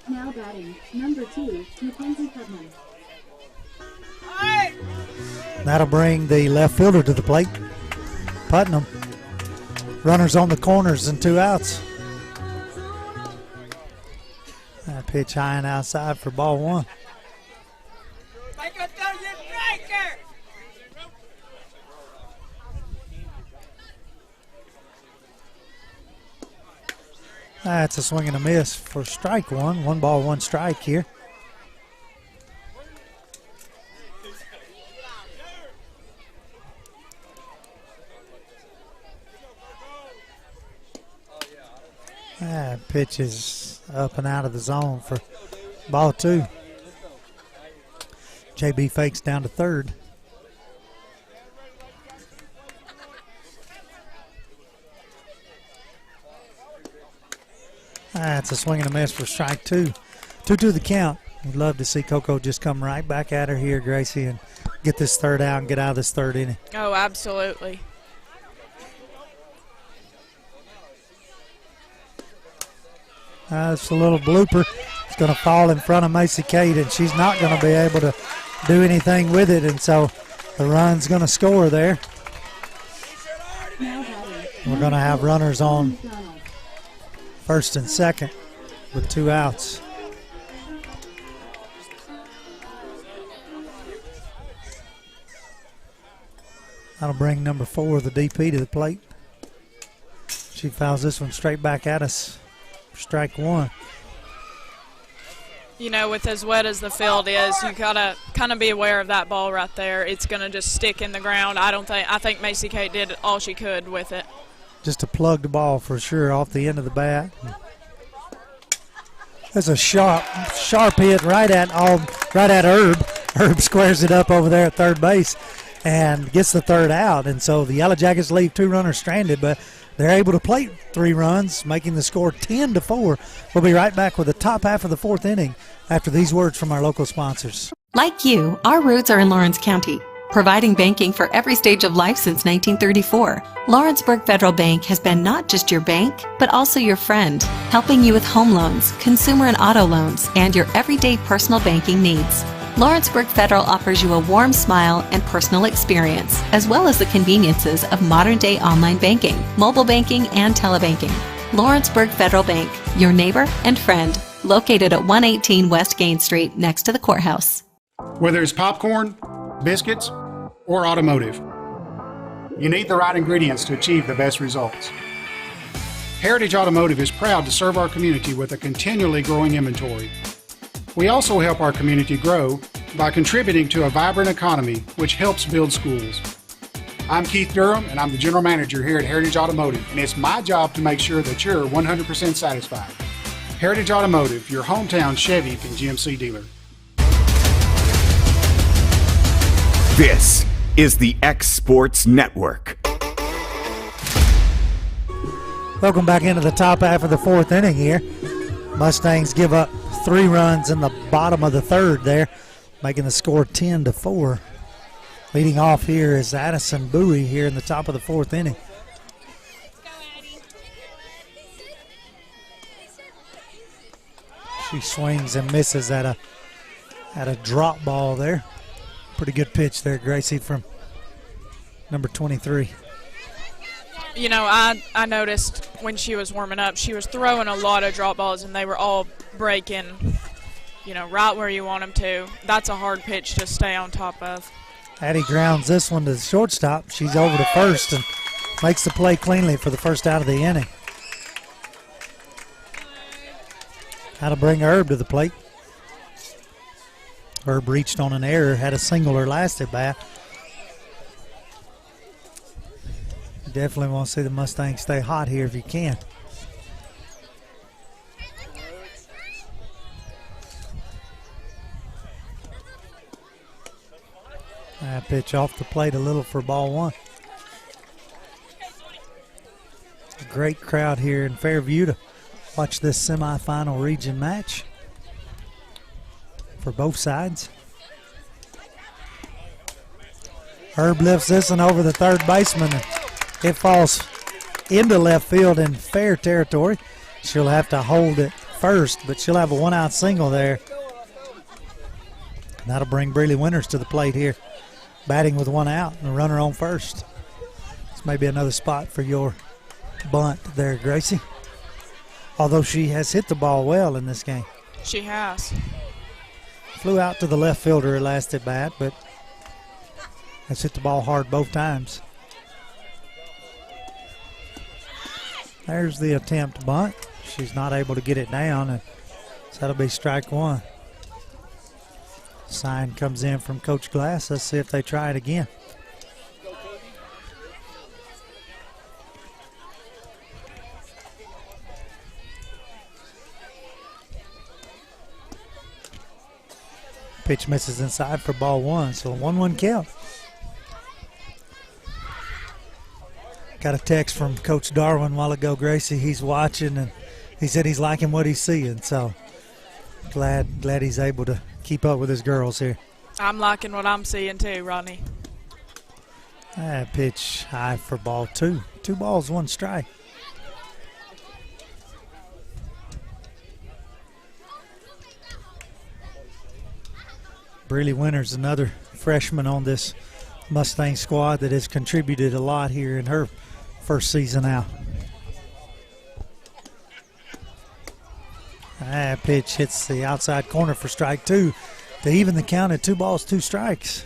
Speaker 18: Now batting, number 2, Mackenzie Putnam.
Speaker 2: That'll bring the left fielder to the plate. Putnam. Runners on the corners and 2 outs. That pitch high and outside for ball 1. That's a swing and a miss for strike 1. 1 ball, 1 strike here. That pitch is up and out of the zone for ball 2. JB fakes down to third. That's a swing and a miss for strike 2. 2-2 the count. We'd love to see Coco just come right back at her here, Gracie, and get this third out and get out of this third inning.
Speaker 3: Oh, absolutely.
Speaker 2: It's a little blooper. It's going to fall in front of Macy Kate, and she's not going to be able to do anything with it, and so the run's going to score there. We're going to have runners on first and second with 2 outs. That'll bring number 4, the DP, to the plate. She fouls this one straight back at us. Strike 1.
Speaker 3: You know, with as wet as the field is, you gotta kind of be aware of that ball right there. It's gonna just stick in the ground. I think Macy Kate did all she could with it.
Speaker 2: Just a plugged ball for sure off the end of the bat. There's a sharp hit right at Herb. Herb squares it up over there at third base and gets the third out. And so the Yellow Jackets leave 2 runners stranded, but they're able to plate 3 runs, making the score 10-4. We'll be right back with the top half of the 4th inning after these words from our local sponsors.
Speaker 5: Like you, our roots are in Lawrence County, providing banking for every stage of life since 1934. Lawrenceburg Federal Bank has been not just your bank, but also your friend, helping you with home loans, consumer and auto loans, and your everyday personal banking needs. Lawrenceburg Federal offers you a warm smile and personal experience, as well as the conveniences of modern-day online banking, mobile banking, and telebanking. Lawrenceburg Federal Bank, your neighbor and friend, located at 118 West Gain Street, next to the courthouse.
Speaker 6: Whether it's popcorn, biscuits, or automotive, you need the right ingredients to achieve the best results. Heritage Automotive is proud to serve our community with a continually growing inventory. We also help our community grow by contributing to a vibrant economy, which helps build schools. I'm Keith Durham, and I'm the General Manager here at Heritage Automotive, and it's my job to make sure that you're 100% satisfied. Heritage Automotive, your hometown Chevy and GMC dealer.
Speaker 1: This is the X Sports Network.
Speaker 2: Welcome back into the top half of the 4th inning here. Mustangs give up 3 runs in the bottom of the 3rd there, making the score 10-4. Leading off here is Addison Bowie here in the top of the 4th inning. She swings and misses at a drop ball there. Pretty good pitch there, Gracie, from number 23.
Speaker 3: You know, I noticed when she was warming up, she was throwing a lot of drop balls, and they were all breaking, you know, right where you want them to. That's a hard pitch to stay on top of.
Speaker 2: Addie grounds this one to the shortstop. She's over to first and makes the play cleanly for the first out of the inning. That'll bring Herb to the plate. Herb reached on an error, had a single her last at bat. Definitely want to see the Mustangs stay hot here if you can. That pitch off the plate a little for ball 1. A great crowd here in Fairview to watch this semifinal region match for both sides. Herb lifts this one over the third baseman. It falls into left field in fair territory. She'll have to hold it first, but she'll have a one-out single there. And that'll bring Breely Winters to the plate here, batting with one out and a runner on first. This may be another spot for your bunt there, Gracie. Although she has hit the ball well in this game.
Speaker 3: She has.
Speaker 2: Flew out to the left fielder her last at bat, but has hit the ball hard both times. There's the attempt bunt. She's not able to get it down, and so that'll be strike one. Sign comes in from Coach Glass. Let's see if they try it again. Pitch misses inside for ball one, so a 1-1 count. Got a text from Coach Darwin a while ago, Gracie. He's watching, and he said he's liking what he's seeing. So glad he's able to keep up with his girls here.
Speaker 3: I'm liking what I'm seeing too, Rodney.
Speaker 2: Pitch high for ball two. 2 balls, 1 strike. Breely Winters, another freshman on this Mustang squad that has contributed a lot here in her first season out. Pitch hits the outside corner for strike 2 to even the count at 2 balls, 2 strikes.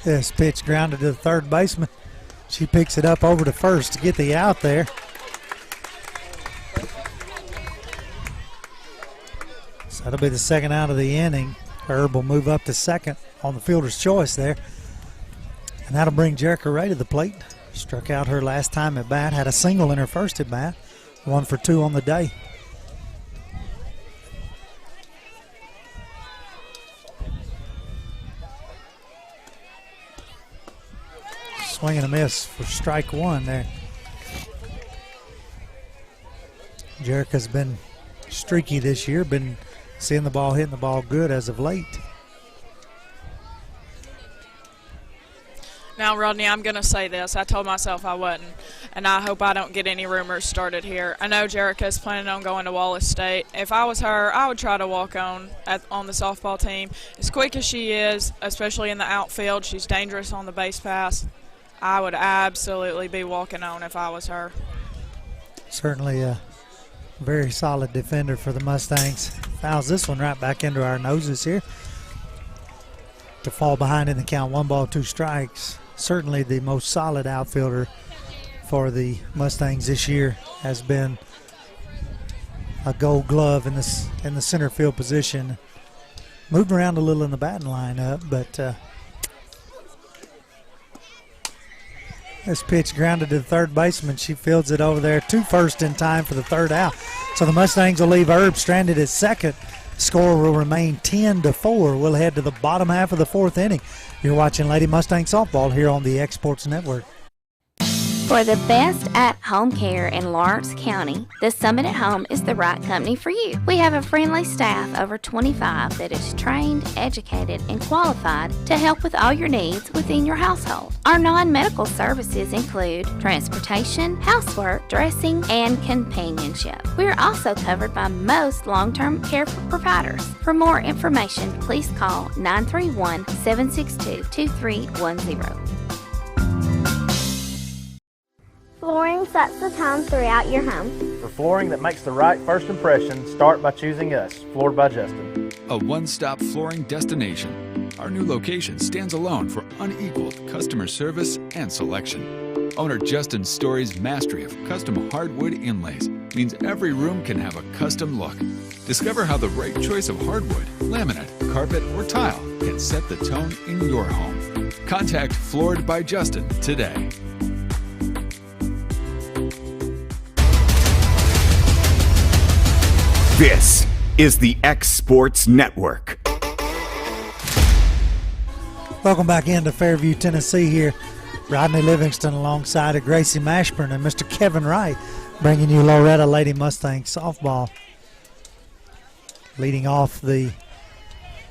Speaker 2: This pitch grounded to the third baseman. She picks it up over to first to get the out there. So that'll be the second out of the inning. Herb will move up to second on the fielder's choice there. And that'll bring Jerica Ray to the plate. Struck out her last time at bat. Had a single in her first at bat. 1 for 2 on the day. Swing and a miss for strike 1 there. Jerica's been streaky this year, been seeing the ball, hitting the ball good as of late.
Speaker 3: Now, Rodney, I'm going to say this. I told myself I wouldn't, and I hope I don't get any rumors started here. I know Jerica's planning on going to Wallace State. If I was her, I would try to walk on the softball team. As quick as she is, especially in the outfield, she's dangerous on the base pass. I would absolutely be walking on if I was her.
Speaker 2: Certainly a very solid defender for the Mustangs. Fouls this one right back into our noses here. To fall behind in the count, 1 ball, 2 strikes. Certainly the most solid outfielder for the Mustangs this year has been a Gold Glove in the center field position. Moved around a little in the batting lineup, but this pitch grounded to the third baseman. She fields it over there to first in time for the third out. So the Mustangs will leave Herb stranded at second. Score will remain 10-4. We'll head to the bottom half of the 4th inning. You're watching Lady Mustang Softball here on the Exports Network.
Speaker 16: For the best at-home care in Lawrence County, the Summit at Home is the right company for you. We have a friendly staff over 25 that is trained, educated, and qualified to help with all your needs within your household. Our non-medical services include transportation, housework, dressing, and companionship. We are also covered by most long-term care providers. For more information, please call 931-762-2310.
Speaker 7: Flooring sets the tone throughout your home.
Speaker 8: For flooring that makes the right first impression, start by choosing us, Floored by Justin.
Speaker 11: A one-stop flooring destination. Our new location stands alone for unequaled customer service and selection. Owner Justin Story's mastery of custom hardwood inlays means every room can have a custom look. Discover how the right choice of hardwood, laminate, carpet, or tile can set the tone in your home. Contact Floored by Justin today.
Speaker 1: This is the X Sports Network.
Speaker 2: Welcome back into Fairview, Tennessee here. Rodney Livingston alongside of Gracie Mashburn and Mr. Kevin Wright bringing you Loretto Lady Mustangs softball. Leading off the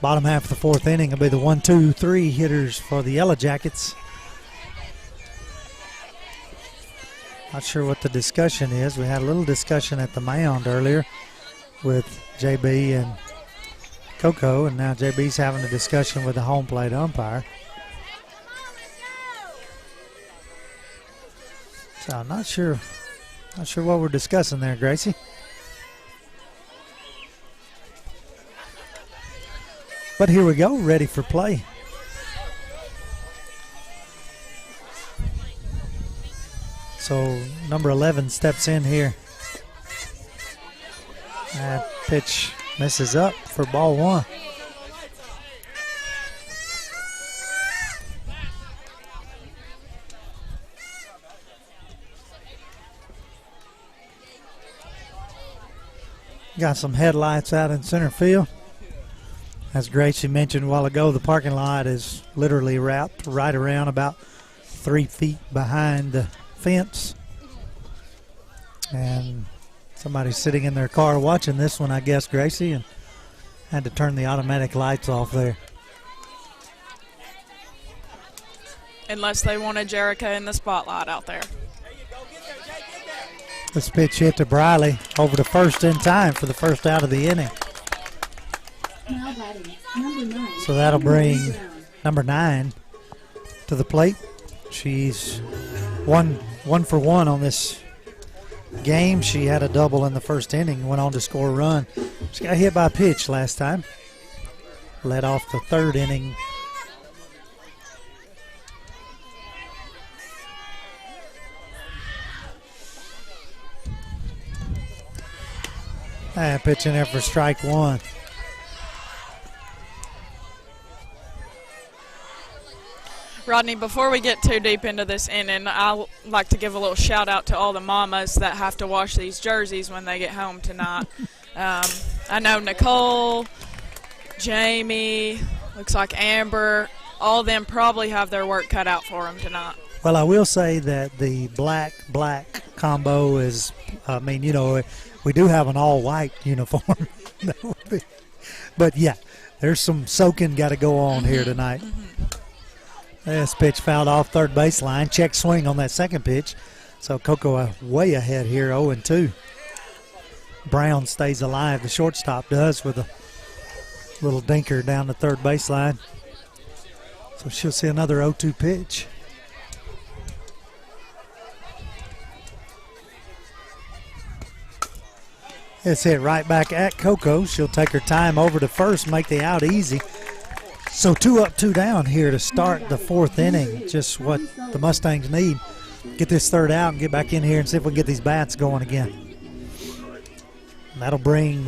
Speaker 2: bottom half of the fourth inning will be the 1-2-3 hitters for the Yellow Jackets. Not sure what the discussion is. We had a little discussion at the mound earlier with JB and Coco, and now JB's having a discussion with the home plate umpire. So I'm not sure what we're discussing there, Gracie. But here we go, ready for play. So number 11 steps in here. That pitch misses up for ball one. Got some headlights out in center field. As Gracie mentioned a while ago, the parking lot is literally wrapped right around about 3 feet behind the fence. And somebody's sitting in their car watching this one, I guess, Gracie, and had to turn the automatic lights off there.
Speaker 3: Unless they wanted Jerica in the spotlight out there.
Speaker 2: This pitch hit to Briley over to first in time for the first out of the inning.
Speaker 18: Now batting, number 9.
Speaker 2: So that'll bring number 9 to the plate. She's one for one on this game. She had a double in the first inning, went on to score a run. She got hit by a pitch last time. Led off the third inning. And pitch in there for strike one.
Speaker 3: Rodney, before we get too deep into this inning, I'd like to give a little shout out to all the mamas that have to wash these jerseys when they get home tonight. I know Nicole, Jamie, looks like Amber, all of them probably have their work cut out for them tonight.
Speaker 2: Well, I will say that the black combo is, we do have an all-white uniform. But, yeah, there's some soaking got to go on here tonight. This pitch fouled off third baseline. Check swing on that second pitch. So Coco way ahead here, 0-2. Brown stays alive. The shortstop does with a little dinker down the third baseline. So she'll see another 0-2 pitch. It's hit right back at Coco. She'll take her time over to first, make the out easy. So 2 up, 2 down here to start the fourth inning. Just what the Mustangs need. Get this third out and get back in here and see if we can get these bats going again. And that'll bring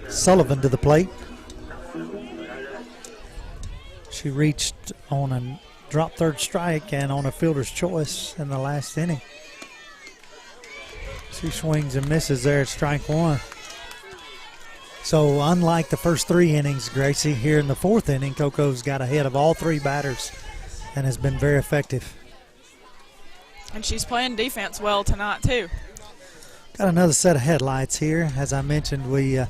Speaker 2: Sullivan to the plate. She reached on a drop third strike and on a fielder's choice in the last inning. She swings and misses there at strike one. So unlike the first 3 innings, Gracie, here in the fourth inning, Coco's got ahead of all 3 batters and has been very effective.
Speaker 3: And she's playing defense well tonight, too.
Speaker 2: Got another set of headlights here. As I mentioned, we're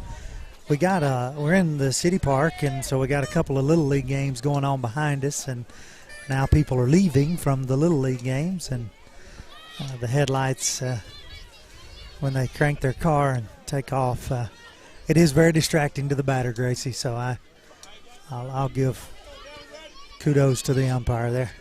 Speaker 2: in the city park, and so we got a couple of Little League games going on behind us, and now people are leaving from the Little League games, and the headlights, when they crank their car and take off, it is very distracting to the batter, Gracie, so I'll give kudos to the umpire there.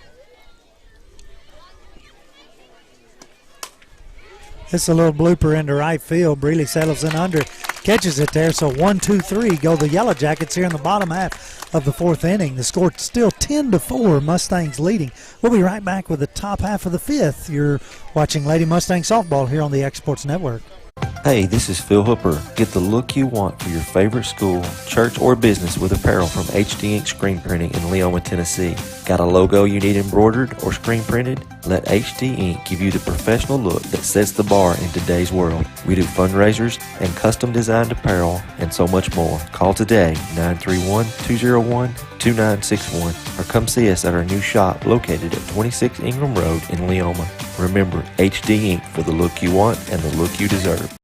Speaker 2: This is a little blooper into right field. Breeley settles in under, catches it there. So 1-2-3 go the Yellow Jackets here in the bottom half of the fourth inning. The score still 10-4, Mustangs leading. We'll be right back with the top half of the fifth. You're watching Lady Mustang Softball here on the X Sports Network.
Speaker 9: Hey, this is Phil Hooper. Get the look you want for your favorite school, church, or business with apparel from HD Ink Screen Printing in Leoma, Tennessee. Got a logo you need embroidered or screen printed? Let HD Ink give you the professional look that sets the bar in today's world. We do fundraisers and custom designed apparel and so much more. Call today, 931-201-2961, or come see us at our new shop located at 26 Ingram Road in Leoma. Remember, HD Ink for the look you want and the look you deserve.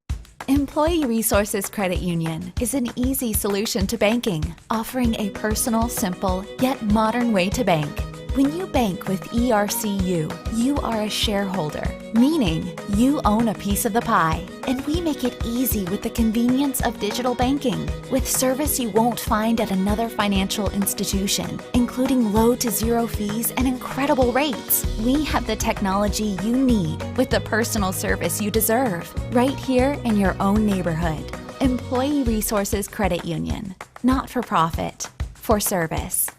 Speaker 10: Employee Resources Credit Union is an easy solution to banking, offering a personal, simple, yet modern way to bank. When you bank with ERCU, you are a shareholder, meaning you own a piece of the pie. And we make it easy with the convenience of digital banking, with service you won't find at another financial institution, including low to zero fees and incredible rates. We have the technology you need with the personal service you deserve, right here in your own neighborhood. Employee Resources Credit Union, not for profit, for service.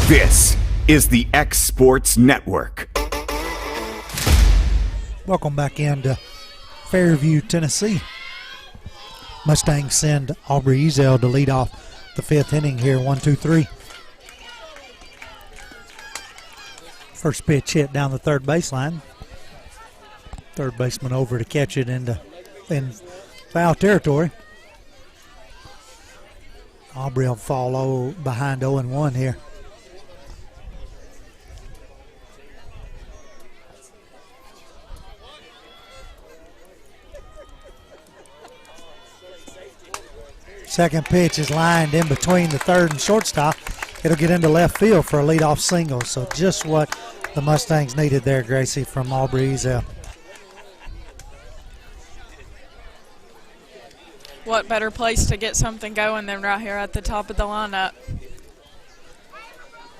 Speaker 1: This is the X Sports Network.
Speaker 2: Welcome back into Fairview, Tennessee. Mustangs send Aubrey Ezel to lead off the fifth inning here, 1-2-3. First pitch hit down the third baseline. Third baseman over to catch it in foul territory. Aubrey will fall behind 0-1 here. Second pitch is lined in between the third and shortstop. It'll get into left field for a leadoff single. So just what the Mustangs needed there, Gracie, from Aubrey Ezel.
Speaker 3: What better place to get something going than right here at the top of the lineup?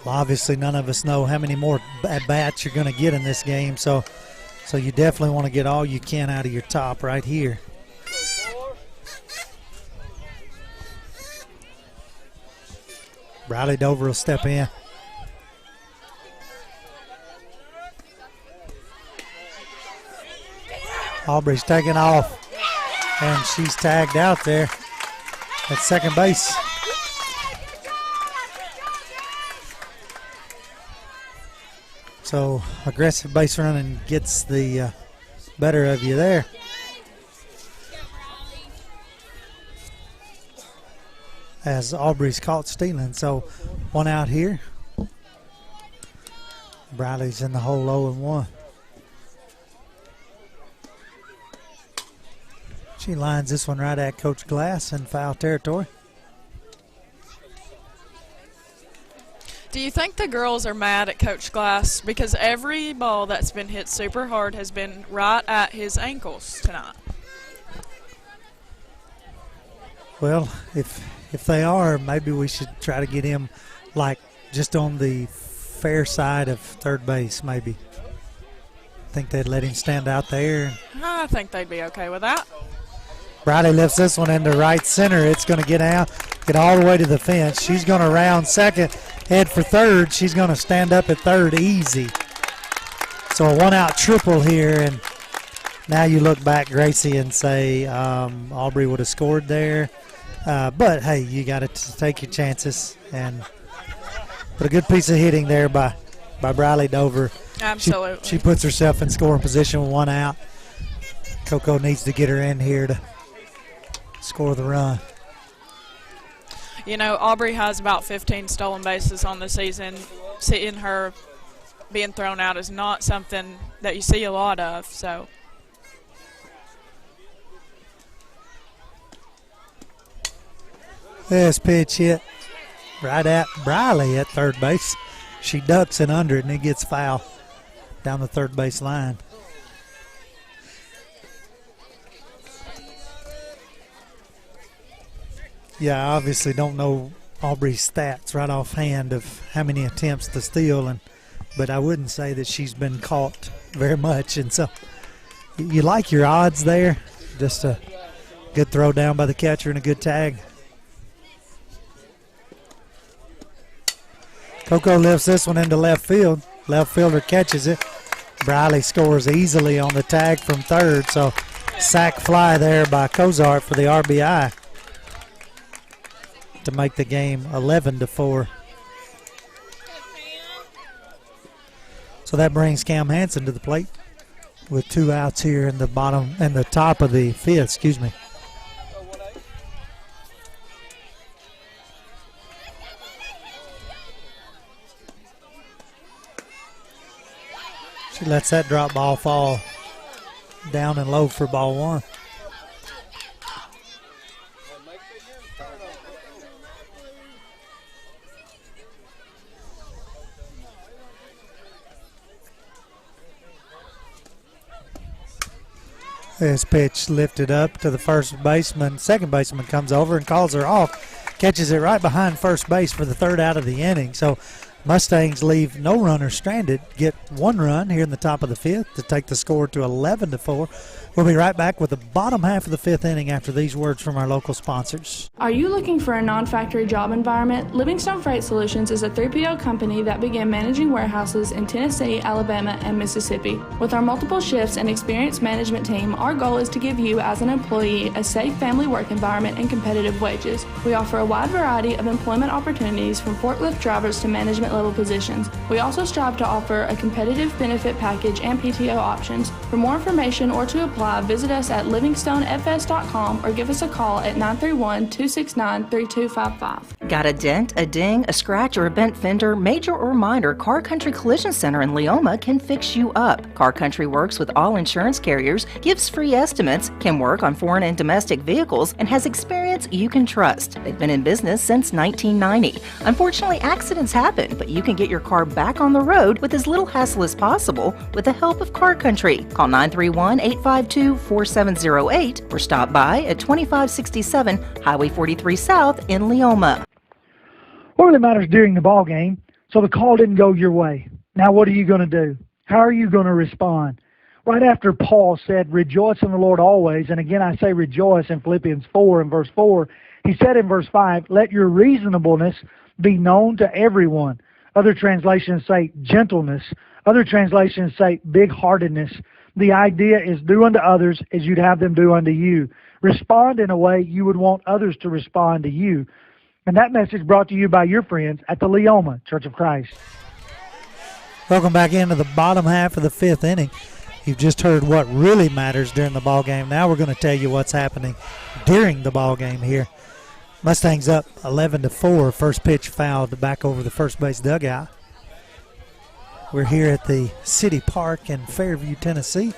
Speaker 2: Well, obviously none of us know how many more at-bats you're going to get in this game. So you definitely want to get all you can out of your top right here. Riley Dover will step in. Aubrey's taking off, and she's tagged out there at second base. So aggressive base running gets the better of you there. As Aubrey's caught stealing. So one out here. Briley's in the hole 0-1. She lines this one right at Coach Glass in foul territory.
Speaker 3: Do you think the girls are mad at Coach Glass? Because every ball that's been hit super hard has been right at his ankles tonight.
Speaker 2: Well, if they are, maybe we should try to get him like just on the fair side of third base, maybe. Think they'd let him stand out there.
Speaker 3: I think they'd be okay with that.
Speaker 2: Briley lifts this one into right center. It's going to get all the way to the fence. She's going to round second, head for third. She's going to stand up at third easy. So a one-out triple here, and now you look back, Gracie, and say Aubrey would have scored there. But, hey, you got to take your chances. But a good piece of hitting there by Briley Dover.
Speaker 3: Absolutely.
Speaker 2: She puts herself in scoring position with one out. Coco needs to get her in here to score the run.
Speaker 3: You know, Aubrey has about 15 stolen bases on the season. Seeing her being thrown out is not something that you see a lot of, so.
Speaker 2: This pitch hit right at Briley at third base. She ducks it under it, and it gets foul down the third base line. Yeah, I obviously don't know Aubrey's stats right offhand of how many attempts to steal, but I wouldn't say that she's been caught very much. And so you like your odds there. Just a good throw down by the catcher and a good tag. Coco lifts this one into left field. Left fielder catches it. Briley scores easily on the tag from third, so sack fly there by Cozart for the RBI to make the game 11-4. So that brings Cam Hansen to the plate with 2 outs here in the bottom and the top of the 5th, excuse me. She lets that drop ball fall down and low for ball 1. This pitch lifted up to the first baseman. Second baseman comes over and calls her off. Catches it right behind first base for the 3rd out of the inning. So Mustangs leave no runners stranded, get 1 run here in the top of the 5th to take the score to 11-4. We'll be right back with the bottom half of the 5th inning after these words from our local sponsors.
Speaker 12: Are you looking for a non-factory job environment? Livingstone Freight Solutions is a 3PL company that began managing warehouses in Tennessee, Alabama, and Mississippi. With our multiple shifts and experienced management team, our goal is to give you as an employee a safe family work environment and competitive wages. We offer a wide variety of employment opportunities from forklift drivers to management level positions. We also strive to offer a competitive benefit package and PTO options. For more information or to apply, visit us at livingstonefs.com or give us a call at 931-269-3255.
Speaker 13: Got a dent, a ding, a scratch, or a bent fender? Major or minor, Car Country Collision Center in Leoma can fix you up. Car Country works with all insurance carriers, gives free estimates, can work on foreign and domestic vehicles, and has experience you can trust. They've been in business since 1990. Unfortunately, accidents happen, but you can get your car back on the road with as little hassle as possible with the help of Car Country. Call 931-852-4708 or stop by at 2567 Highway 43 South in Leoma.
Speaker 23: What really matters during the ball game, so the call didn't go your way. Now what are you going to do? How are you going to respond? Right after Paul said, rejoice in the Lord always, and again I say rejoice in Philippians 4 and verse 4, he said in verse 5, let your reasonableness be known to everyone. Other translations say gentleness. Other translations say big-heartedness. The idea is do unto others as you'd have them do unto you. Respond in a way you would want others to respond to you. And that message brought to you by your friends at the Leoma Church of Christ.
Speaker 2: Welcome back into the bottom half of the 5th inning. You've just heard what really matters during the ball game. Now we're going to tell you what's happening during the ball game here. Mustangs up 11-4. First pitch fouled back over the first base dugout. We're here at the City Park in Fairview, Tennessee.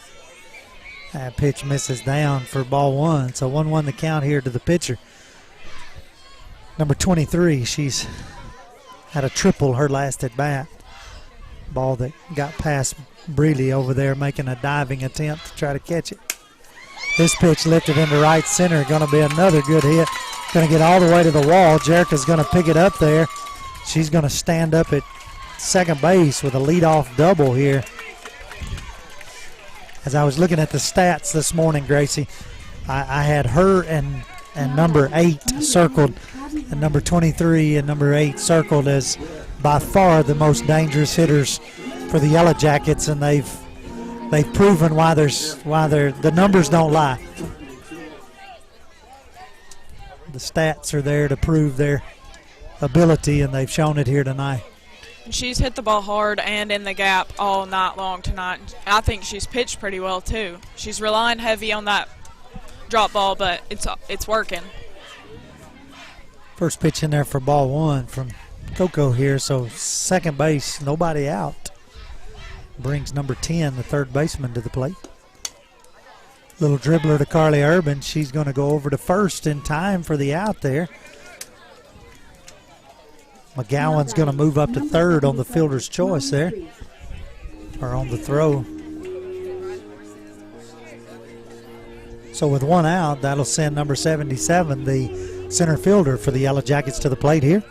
Speaker 2: That pitch misses down for ball 1. So 1-1 the count here to the pitcher. Number 23, she's had a triple her last at bat. Ball that got past Breeley over there making a diving attempt to try to catch it. This pitch lifted into right center. Going to be another good hit. Going to get all the way to the wall. Jerica's going to pick it up there. She's going to stand up at second base with a leadoff double here. As I was looking at the stats this morning, Gracie, I had her and number 8 circled, and number 23 and number 8 circled as by far the most dangerous hitters for the Yellow Jackets, and they've proven why the numbers don't lie. The stats are there to prove their ability, and they've shown it here tonight.
Speaker 3: She's hit the ball hard and in the gap all night long tonight. I think she's pitched pretty well too. She's relying heavy on that drop ball, but it's working.
Speaker 2: First pitch in there for ball 1 from Coco here, so second base, nobody out. Brings number 10, the third baseman, to the plate. Little dribbler to Carly Urban. She's going to go over to first in time for the out there. McGowan's going to move up to third on the fielder's choice there, or on the throw. So with 1 out, that'll send number 77, the center fielder for the Yellow Jackets, to the plate here.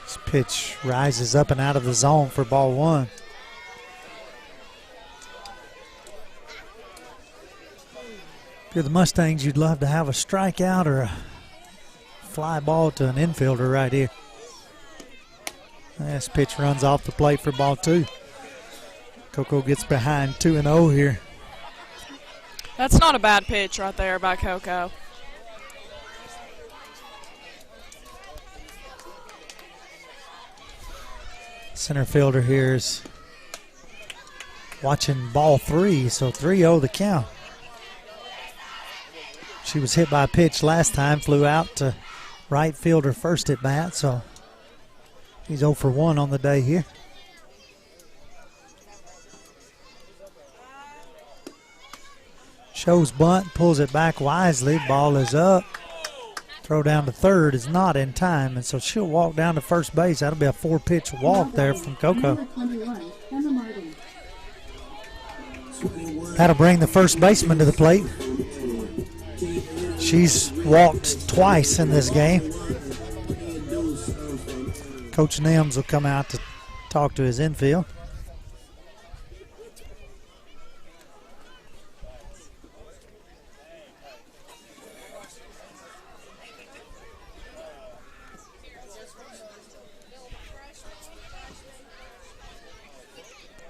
Speaker 2: This pitch rises up and out of the zone for ball 1. If you're the Mustangs, you'd love to have a strikeout or a fly ball to an infielder right here. This pitch runs off the plate for ball 2. Coco gets behind 2-0 here.
Speaker 3: That's not a bad pitch right there by Coco.
Speaker 2: Center fielder here is watching ball 3, so 3-0 the count. She was hit by a pitch last time, flew out to right fielder first at bat, so he's 0 for 1 on the day here. Shows bunt, pulls it back wisely. Ball is up. Throw down to third is not in time, and so she'll walk down to first base. That'll be a 4-pitch walk there from Coco. That'll bring the first baseman to the plate. She's walked twice in this game. Coach Nims will come out to talk to his infield.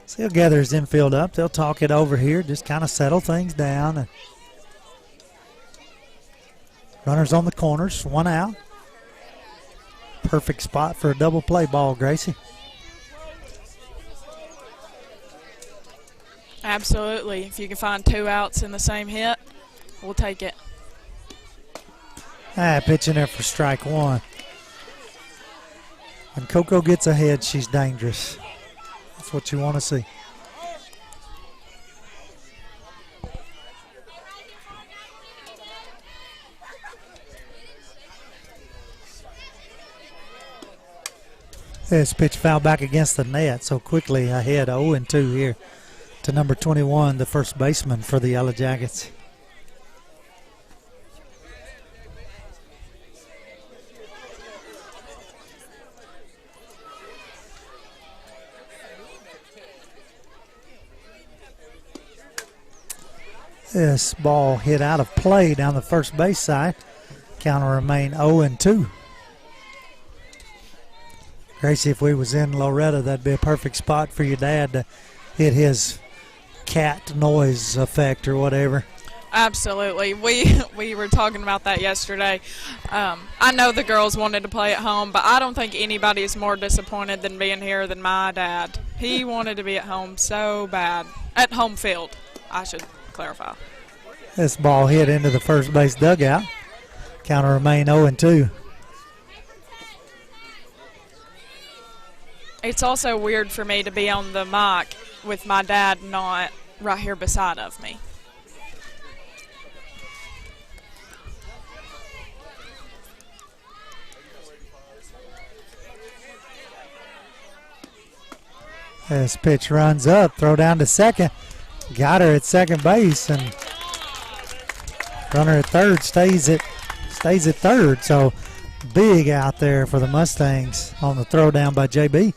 Speaker 2: So he'll gather his infield up. They'll talk it over here, just kind of settle things down. And runners on the corners, 1 out. Perfect spot for a double play ball, Gracie.
Speaker 3: Absolutely. If you can find 2 outs in the same hit, we'll take it.
Speaker 2: Pitch in there for strike 1. When Coco gets ahead, she's dangerous. That's what you want to see. This pitch fouled back against the net, so quickly ahead 0-2 here to number 21, the first baseman for the Yellow Jackets. This ball hit out of play down the first base side. Count will remain 0-2. Gracie, if we was in Loretto, that'd be a perfect spot for your dad to hit his cat noise effect or whatever.
Speaker 3: Absolutely. We were talking about that yesterday. I know the girls wanted to play at home, but I don't think anybody is more disappointed than being here than my dad. He wanted to be at home so bad. At home field, I should clarify.
Speaker 2: This ball hit into the first base dugout. Count will remain 0-2.
Speaker 3: It's also weird for me to be on the mic with my dad not right here beside of me.
Speaker 2: This pitch runs up, throw down to second. Got her at second base, and runner at third stays at third. So big out there for the Mustangs on the throw down by JB.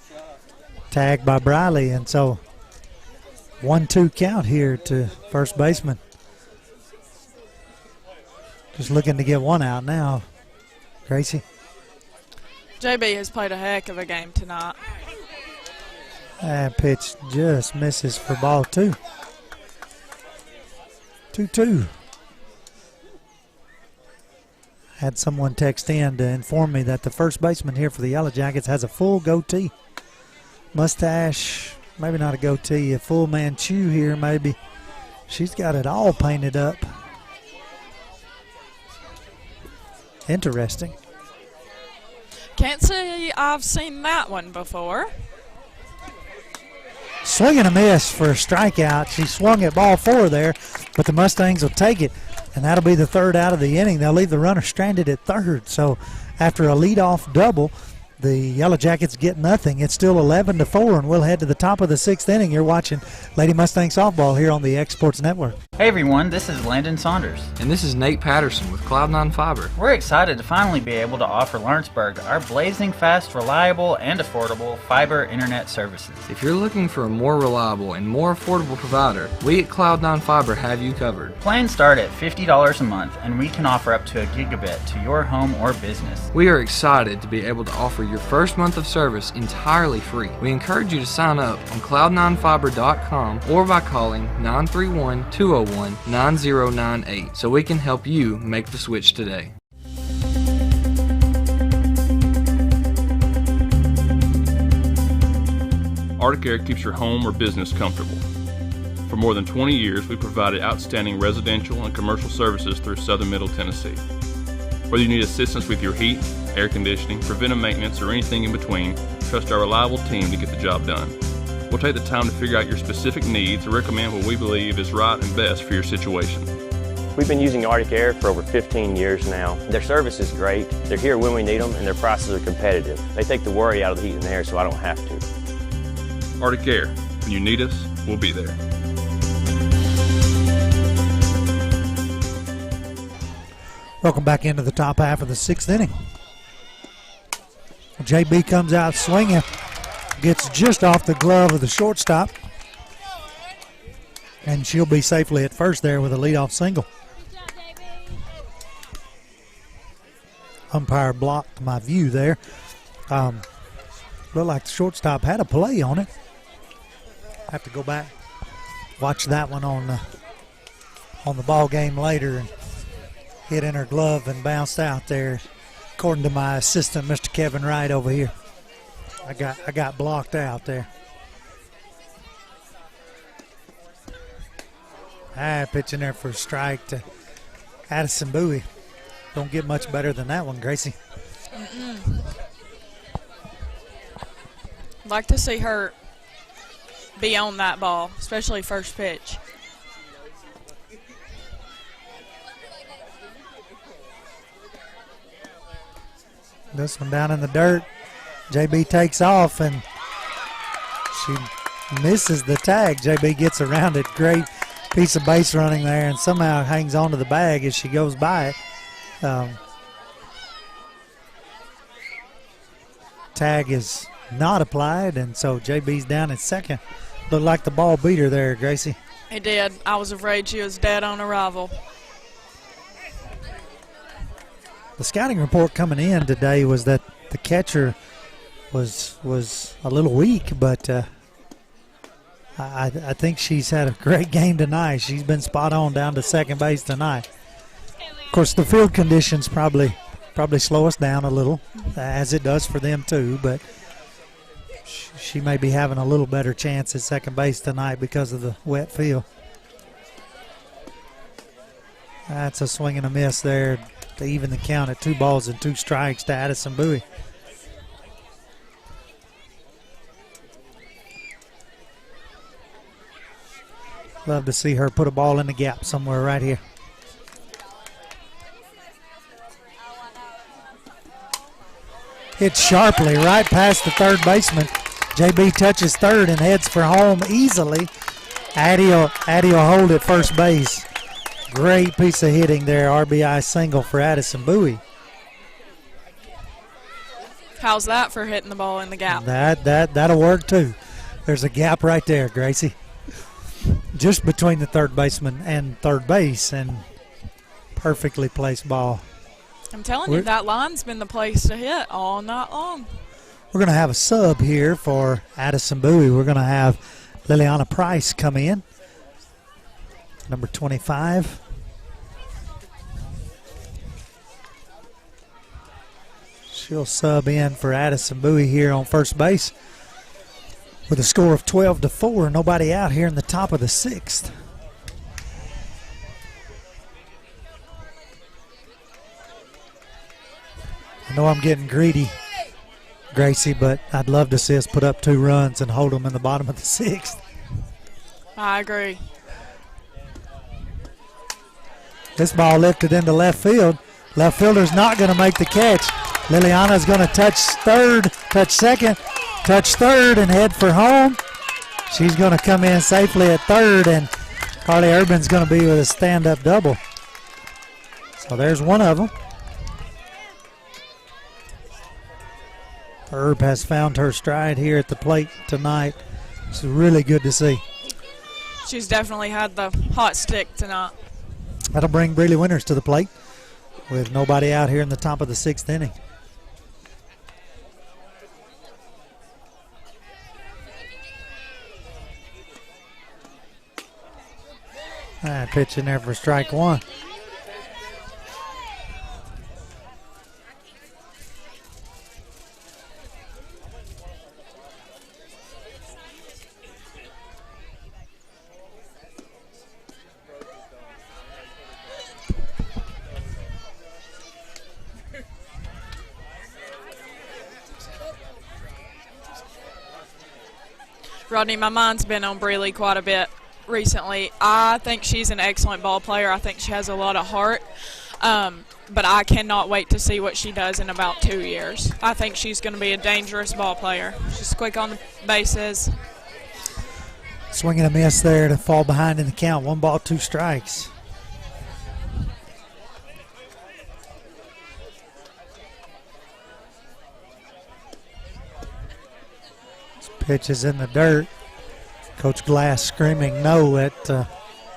Speaker 2: Tagged by Briley, and so 1-2 count here to first baseman. Just looking to get 1 out now, Gracie.
Speaker 3: JB has played a heck of a game tonight.
Speaker 2: That pitch just misses for ball 2. 2-2. Had someone text in to inform me that the first baseman here for the Yellow Jackets has a full goatee. Mustache, maybe not a goatee, a full Manchu here maybe. She's got it all painted up. Interesting.
Speaker 3: Can't say I've seen that one before.
Speaker 2: Swing and a miss for a strikeout. She swung at ball 4 there, but the Mustangs will take it, and that'll be the 3rd out of the inning. They'll leave the runner stranded at third. So after a leadoff double, The Yellow Jackets get nothing. It's still 11-4, and we'll head to the top of the 6th inning. You're watching Lady Mustang Softball here on the Exports Network.
Speaker 15: Hey everyone, this is Landon Saunders.
Speaker 17: And this is Nate Patterson with Cloud9 Fiber.
Speaker 15: We're excited to finally be able to offer Lawrenceburg our blazing fast, reliable, and affordable fiber internet services.
Speaker 17: If you're looking for a more reliable and more affordable provider, we at Cloud9 Fiber have you covered.
Speaker 15: Plans start at $50 a month, and we can offer up to a gigabit to your home or business.
Speaker 17: We are excited to be able to offer your first month of service entirely free. We encourage you to sign up on cloud9fiber.com or by calling 931-201-9098 so we can help you make the switch today.
Speaker 19: Arctic Air keeps your home or business comfortable. For more than 20 years, we provided outstanding residential and commercial services through southern Middle Tennessee. Whether you need assistance with your heat, air conditioning, preventive maintenance, or anything in between, trust our reliable team to get the job done. We'll take the time to figure out your specific needs and recommend what we believe is right and best for your situation.
Speaker 24: We've been using Arctic Air for over 15 years now. Their service is great, they're here when we need them, and their prices are competitive. They take the worry out of the heat and air so I don't have to.
Speaker 19: Arctic Air, when you need us, we'll be there.
Speaker 2: Welcome back into the top half of the 6th inning. JB comes out swinging, gets just off the glove of the shortstop, and she'll be safely at first there with a leadoff single. Umpire blocked my view there. Looked like the shortstop had a play on it. Have to go back, watch that one on the ball game later. And hit in her glove and bounced out there, according to my assistant, Mr. Kevin Wright over here. I got blocked out there. Pitching there for a strike to Addison Bowie. Don't get much better than that one, Gracie.
Speaker 3: Like to see her be on that ball, especially first pitch.
Speaker 2: This one down in the dirt. JB takes off and she misses the tag. JB gets around it. Great piece of base running there and somehow hangs onto the bag as she goes by it. Tag is not applied, and so JB's down at second. Looked like the ball beat her there, Gracie.
Speaker 3: It did. I was afraid she was dead on arrival.
Speaker 2: The scouting report coming in today was that the catcher was a little weak, but I think she's had a great game tonight. She's been spot on down to second base tonight. Of course, the field conditions probably slow us down a little, as it does for them too, but she may be having a little better chance at second base tonight because of the wet field. That's a swing and a miss there to even the count at 2 balls and 2 strikes to Addison Bowie. Love to see her put a ball in the gap somewhere right here. Hit sharply right past the third baseman. JB touches third and heads for home easily. Addie will hold at first base. Great piece of hitting there, RBI single for Addison Bowie.
Speaker 3: How's that for hitting the ball in the gap?
Speaker 2: That'll work too. There's a gap right there, Gracie. Just between the third baseman and third base, and perfectly placed ball.
Speaker 3: I'm telling you, that line's been the place to hit all night long.
Speaker 2: We're going to have a sub here for Addison Bowie. We're going to have Liliana Price come in. Number 25. She'll sub in for Addison Bowie here on first base with a score of 12-4. Nobody out here in the top of the 6th. I know I'm getting greedy, Gracie, but I'd love to see us put up 2 runs and hold them in the bottom of the 6th.
Speaker 3: I agree.
Speaker 2: This ball lifted into left field. Left fielder's not going to make the catch. Liliana's going to touch second, touch third, and head for home. She's going to come in safely at third, and Carly Urban's going to be with a stand-up double. So there's one of them. Herb has found her stride here at the plate tonight. It's really good to see.
Speaker 3: She's definitely had the hot stick tonight.
Speaker 2: That'll bring Breeley Winters to the plate with nobody out here in the top of the 6th inning. Pitch in there for strike one.
Speaker 3: Rodney, my mind's been on Breeley quite a bit recently. I think she's an excellent ball player. I think she has a lot of heart. But I cannot wait to see what she does in about 2 years. I think she's going to be a dangerous ball player. She's quick on the bases.
Speaker 2: Swing and a miss there to fall behind in the count. 1 ball, 2 strikes. This pitch is in the dirt. Coach Glass screaming no at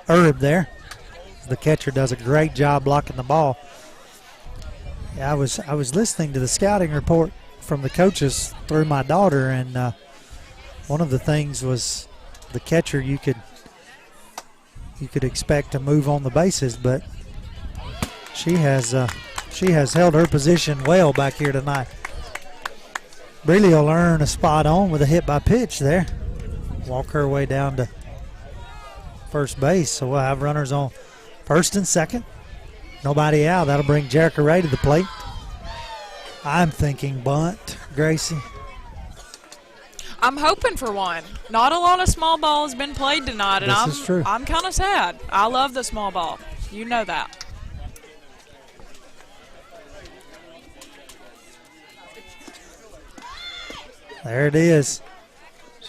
Speaker 2: Herb there. The catcher does a great job blocking the ball. Yeah, I was listening to the scouting report from the coaches through my daughter, and one of the things was the catcher you could expect to move on the bases, but she has held her position well back here tonight. Breeley will earn a spot on with a hit by pitch there. Walk her way down to first base, so we'll have runners on first and second. Nobody out. That'll bring Jerica Ray to the plate. I'm thinking bunt, Gracie.
Speaker 3: I'm hoping for one. Not a lot of small ball has been played tonight, and
Speaker 2: This is true.
Speaker 3: I'm kind of sad. I love the small ball. You know that.
Speaker 2: There it is.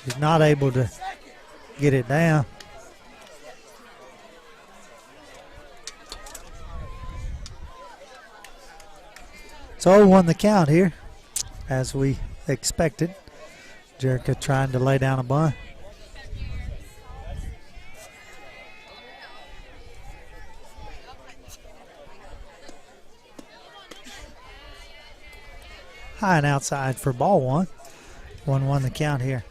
Speaker 2: She's not able to get it down. So 0-1 the count here, as we expected. Jerica trying to lay down a bunt. High and outside for ball one. 1-1 the count here.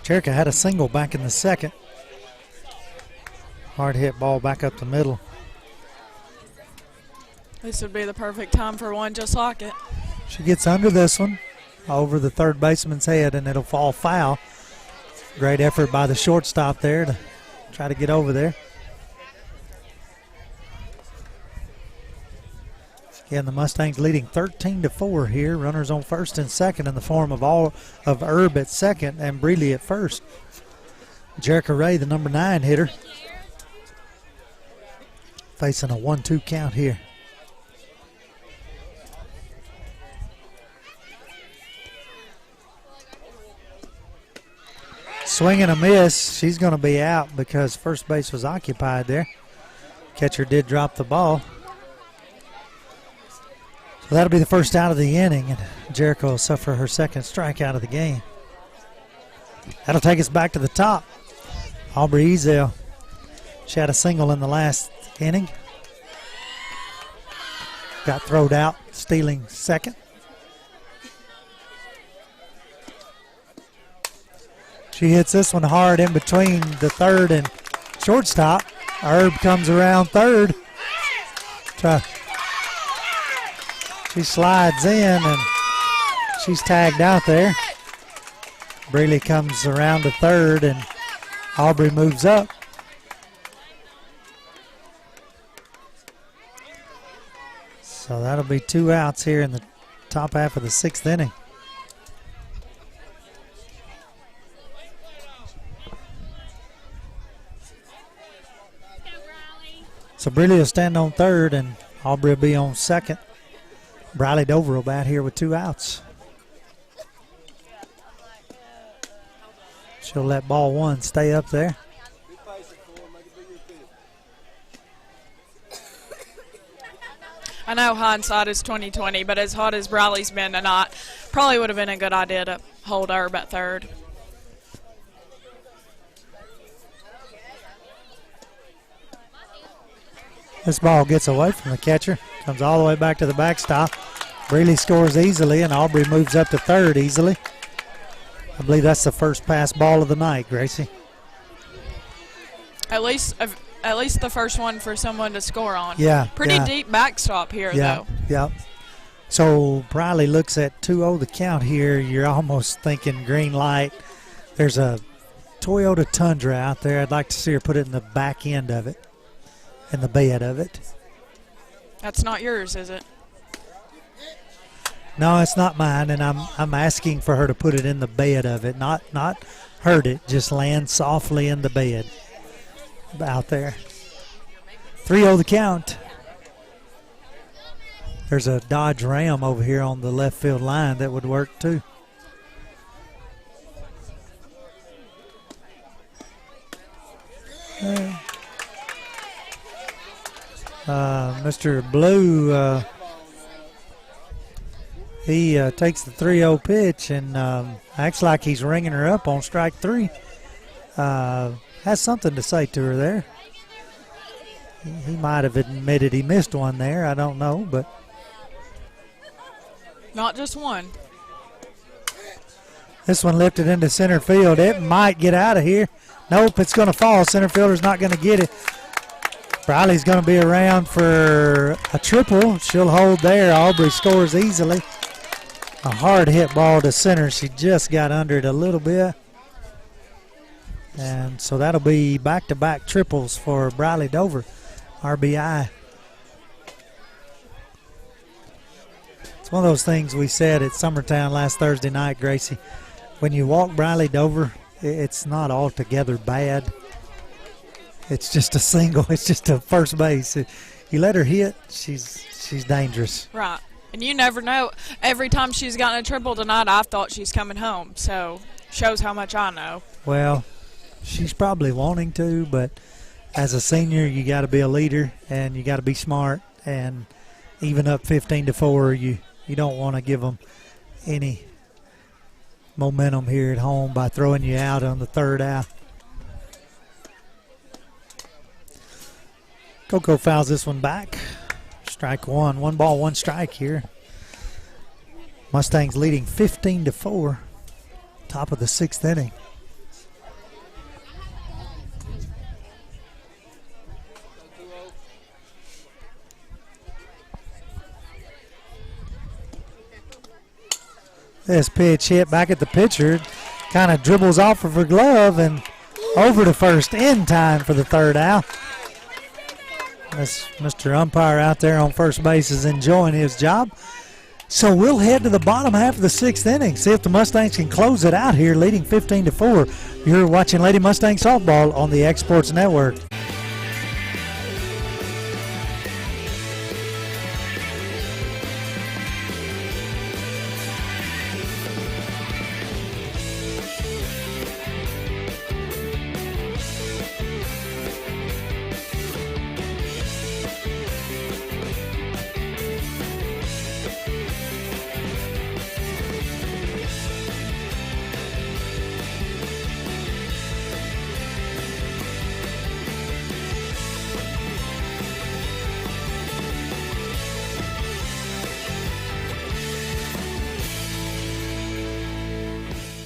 Speaker 2: Jerica had a single back in the second. Hard hit ball back up the middle.
Speaker 3: This would be the perfect time for one just like it.
Speaker 2: She gets under this one, over the third baseman's head, and it'll fall foul. Great effort by the shortstop there to try to get over there. Again, the Mustangs leading 13-4 here. Runners on first and second in the form of Herb at second and Breeley at first. Jerica Ray, the number 9 hitter, facing a 1-2 count here. Swing and a miss. She's going to be out because first base was occupied there. Catcher did drop the ball. So that'll be the first out of the inning, and Jericho will suffer her second strikeout of the game. That'll take us back to the top. Aubrey Ezel. She had a single in the last inning. Got thrown out, stealing second. She hits this one hard in between the third and shortstop. Herb comes around third. She slides in and she's tagged out there. Breeley comes around to third and Aubrey moves up. So that'll be 2 outs here in the top half of the 6th inning. So Briley will stand on third, and Aubrey will be on second. Briley Dover will bat here with 2 outs. She'll let ball 1 stay up there.
Speaker 3: I know hindsight is 20/20, but as hot as Briley's been tonight, probably would have been a good idea to hold Herb at third.
Speaker 2: This ball gets away from the catcher, comes all the way back to the backstop. Brealey scores easily, and Aubrey moves up to third easily. I believe that's the first pass ball of the night, Gracie.
Speaker 3: At least the first one for someone to score on.
Speaker 2: Yeah.
Speaker 3: Pretty deep backstop here, though.
Speaker 2: Yeah. So Briley looks at 2-0 the count here. You're almost thinking green light. There's a Toyota Tundra out there. I'd like to see her put it in the back end of it, in the bed of it.
Speaker 3: That's not yours, is it?
Speaker 2: No, it's not mine, and I'm asking for her to put it in the bed of it, not hurt it, just land softly in the bed out there. 3-0 the count. There's a Dodge Ram over here on the left field line that would work too. Mr. Blue, he takes the 3-0 pitch and acts like he's ringing her up on strike 3. Has something to say to her there. He might have admitted he missed one there. I don't know, but.
Speaker 3: Not just one.
Speaker 2: This one lifted into center field. It might get out of here. Nope, it's going to fall. Center fielder's not going to get it. Briley's going to be around for a triple. She'll hold there. Aubrey scores easily. A hard hit ball to center. She just got under it a little bit. And so that'll be back-to-back triples for Briley Dover. RBI. It's one of those things we said at Summertown last Thursday night, Gracie. When you walk Briley Dover, it's not altogether bad. It's just a single. It's just a first base. You let her hit, she's dangerous.
Speaker 3: Right. And you never know. Every time she's gotten a triple tonight, I've thought she's coming home. So shows how much I know.
Speaker 2: Well, she's probably wanting to, but as a senior, you got to be a leader and you got to be smart. And even up 15-4, you don't want to give them any momentum here at home by throwing you out on the third out. Coco fouls this one back. Strike 1. 1 ball, 1 strike here. Mustangs leading 15-4. Top of the 6th inning. This pitch hit back at the pitcher. Kind of dribbles off of her glove and over to first in time for the third out. This Mr. Umpire out there on first base is enjoying his job. So we'll head to the bottom half of the 6th inning, see if the Mustangs can close it out here, leading 15-4. You're watching Lady Mustang Softball on the Exports Network.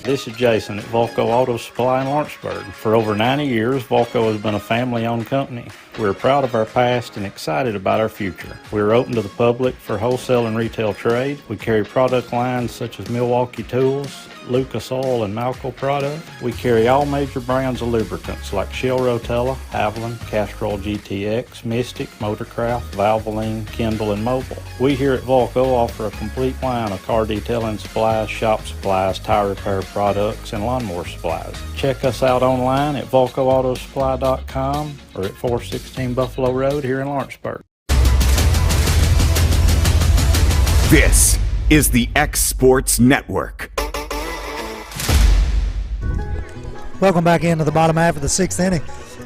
Speaker 4: This is Jason at Volco Auto Supply in Lawrenceburg. For over 90 years, Volco has been a family-owned company. We're proud of our past and excited about our future. We're open to the public for wholesale and retail trade. We carry product lines such as Milwaukee tools, Lucas Oil and Malco products. We carry all major brands of lubricants like Shell Rotella, Haviland, Castrol GTX, Mystic, Motorcraft, Valvoline, Kindle, and Mobile. We here at Volco offer a complete line of car detailing supplies, shop supplies, tire repair products, and lawnmower supplies. Check us out online at VolcoAutosupply.com or at 416 Buffalo Road here in Lawrenceburg.
Speaker 1: This is the X Sports Network.
Speaker 2: Welcome back into the bottom half of the sixth inning.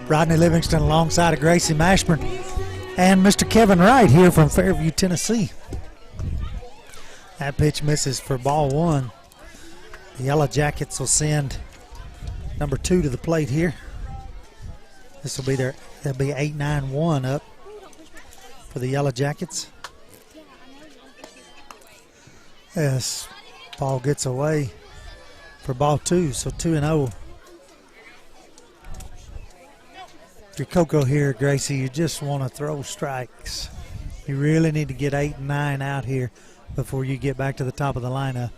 Speaker 2: Rodney Livingston alongside of Gracie Mashburn and Mr. Kevin Wright here from Fairview, Tennessee. That pitch misses for ball one. The Yellow Jackets will send number 2 to the plate here. This will be they'll be 8-9-1 up for the Yellow Jackets. Yes, ball gets away for ball 2, so 2-0. If you're Coco here, Gracie, you just want to throw strikes. You really need to get 8 and 9 out here before you get back to the top of the lineup.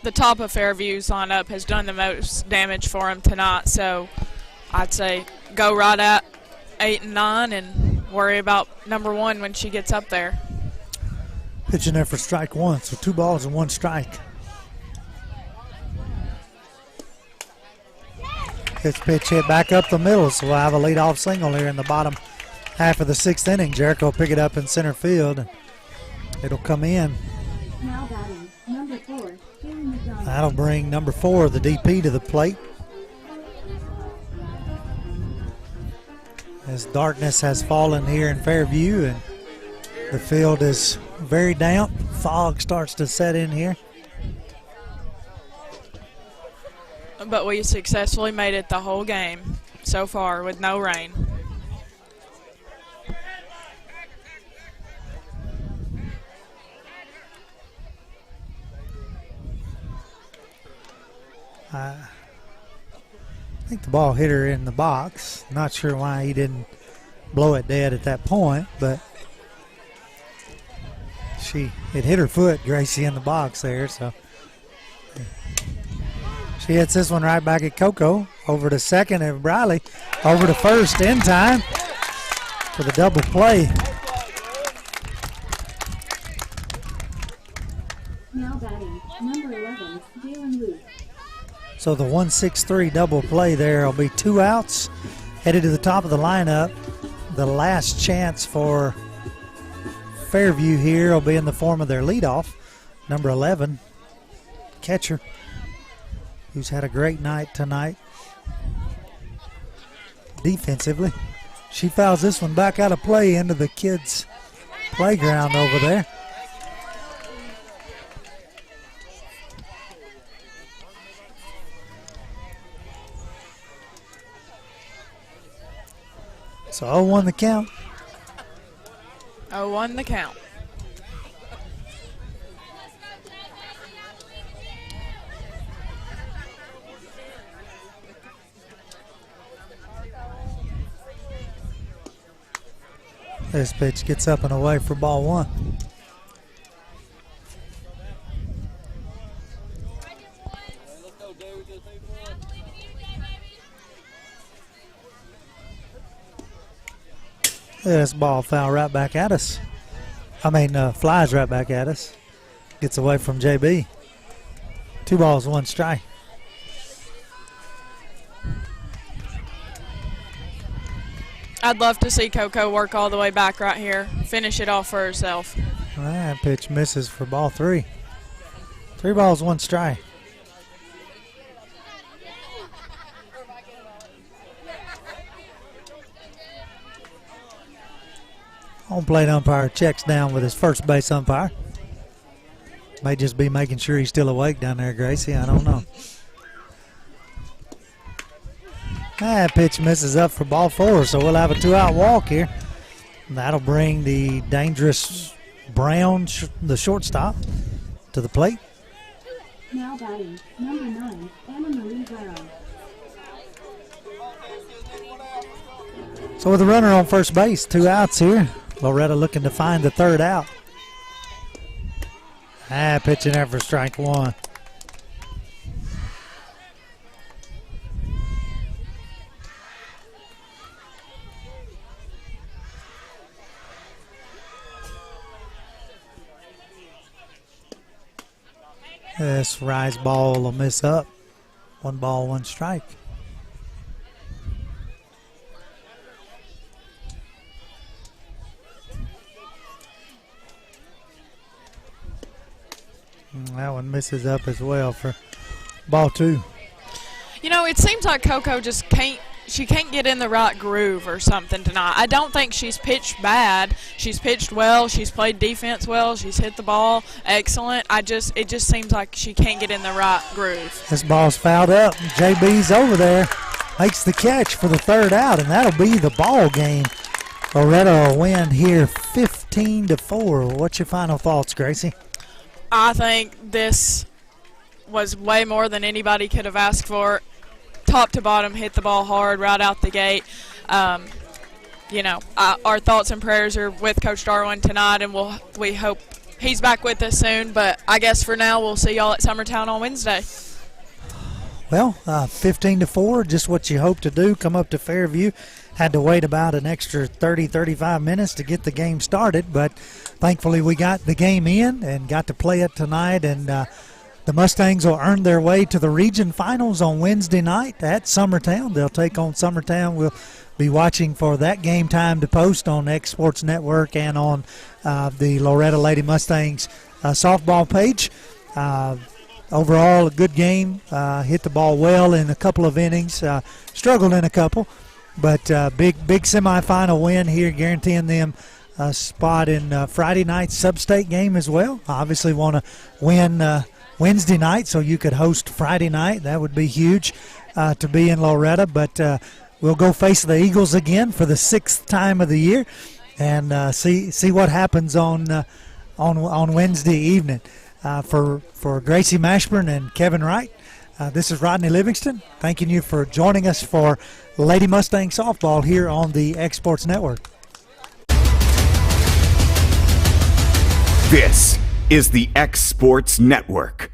Speaker 3: The top of Fairview's lineup has done the most damage for him tonight, so I'd say go right at 8 and 9 and worry about number 1 when she gets up there.
Speaker 2: Pitching there for strike 1, so 2 balls and 1 strike. This pitch hit back up the middle, so we'll have a leadoff single here in the bottom half of the sixth inning. Jericho will pick it up in center field, and it'll come in.
Speaker 18: Now batting, number 4.
Speaker 2: That'll bring number 4, the DP, to the plate. As darkness has fallen here in Fairview, and the field is very damp. Fog starts to set in here.
Speaker 3: But we successfully made it the whole game so far with no rain.
Speaker 2: I think the ball hit her in the box. Not sure why he didn't blow it dead at that point, but it hit her foot, Gracie, in the box there, so she hits this one right back at Coco. Over to second and Briley. Over to first in time for the double play.
Speaker 18: Now batting, number 11, Jalen Luke.
Speaker 2: So the 1-6-3 double play there will be 2 outs. Headed to the top of the lineup. The last chance for Fairview here will be in the form of their leadoff, number 11, catcher, who's had a great night tonight defensively. She fouls this one back out of play into the kids' playground over there. So 0-1 the count.
Speaker 3: 0-1 the count.
Speaker 2: This pitch gets up and away for ball 1. This ball foul right back at us. Flies right back at us. Gets away from JB. 2 balls, 1 strike.
Speaker 3: I'd love to see Coco work all the way back right here. Finish it off for herself.
Speaker 2: That pitch misses for ball 3. 3 balls, 1 strike. Home plate umpire checks down with his first base umpire. May just be making sure he's still awake down there, Gracie. I don't know. That pitch misses up for ball 4, so we'll have a 2-out walk here. And that'll bring the dangerous Brown, the shortstop, to the plate.
Speaker 18: Now batting, number 9, Anna Marie Brown.
Speaker 2: So with a runner on first base, 2 outs here. Loretto looking to find the 3rd out. Pitching there for strike one. This rise ball will miss up. 1 ball, 1 strike. That one misses up as well for ball 2.
Speaker 3: You know, it seems like Coco just can't get in the right groove or something tonight. I don't think she's pitched bad. She's pitched well. She's played defense well. She's hit the ball excellent. It just seems like she can't get in the right groove.
Speaker 2: This ball's fouled up. JB's over there, makes the catch for the 3rd out, and that'll be the ball game. Loretto will win here 15-4. What's your final thoughts, Gracie?
Speaker 3: I think this was way more than anybody could have asked for. Top to bottom, hit the ball hard right out the gate. You know, our thoughts and prayers are with Coach Darwin tonight, and we hope he's back with us soon. But I guess for now, we'll see y'all at Summertown on Wednesday.
Speaker 2: Well, 15-4, just what you hope to do. Come up to Fairview. Had to wait about an extra 30-35 minutes to get the game started, but thankfully we got the game in and got to play it tonight. And the Mustangs will earn their way to the region finals on Wednesday night at Summertown. They'll take on Summertown. We'll be watching for that game time to post on X Sports Network and on the Loretto Lady Mustangs softball page. Overall, a good game. Hit the ball well in a couple of innings. Struggled in a couple, but big semifinal win here, guaranteeing them a spot in Friday night's sub-state game as well. Obviously want to win Wednesday night so you could host Friday night. That would be huge to be in Loretto, but we'll go face the Eagles again for the 6th time of the year and see what happens on Wednesday evening. For Gracie Mashburn and Kevin Wright, this is Rodney Livingston thanking you for joining us for Lady Mustang Softball here on the X Sports Network.
Speaker 1: This is the X Sports Network.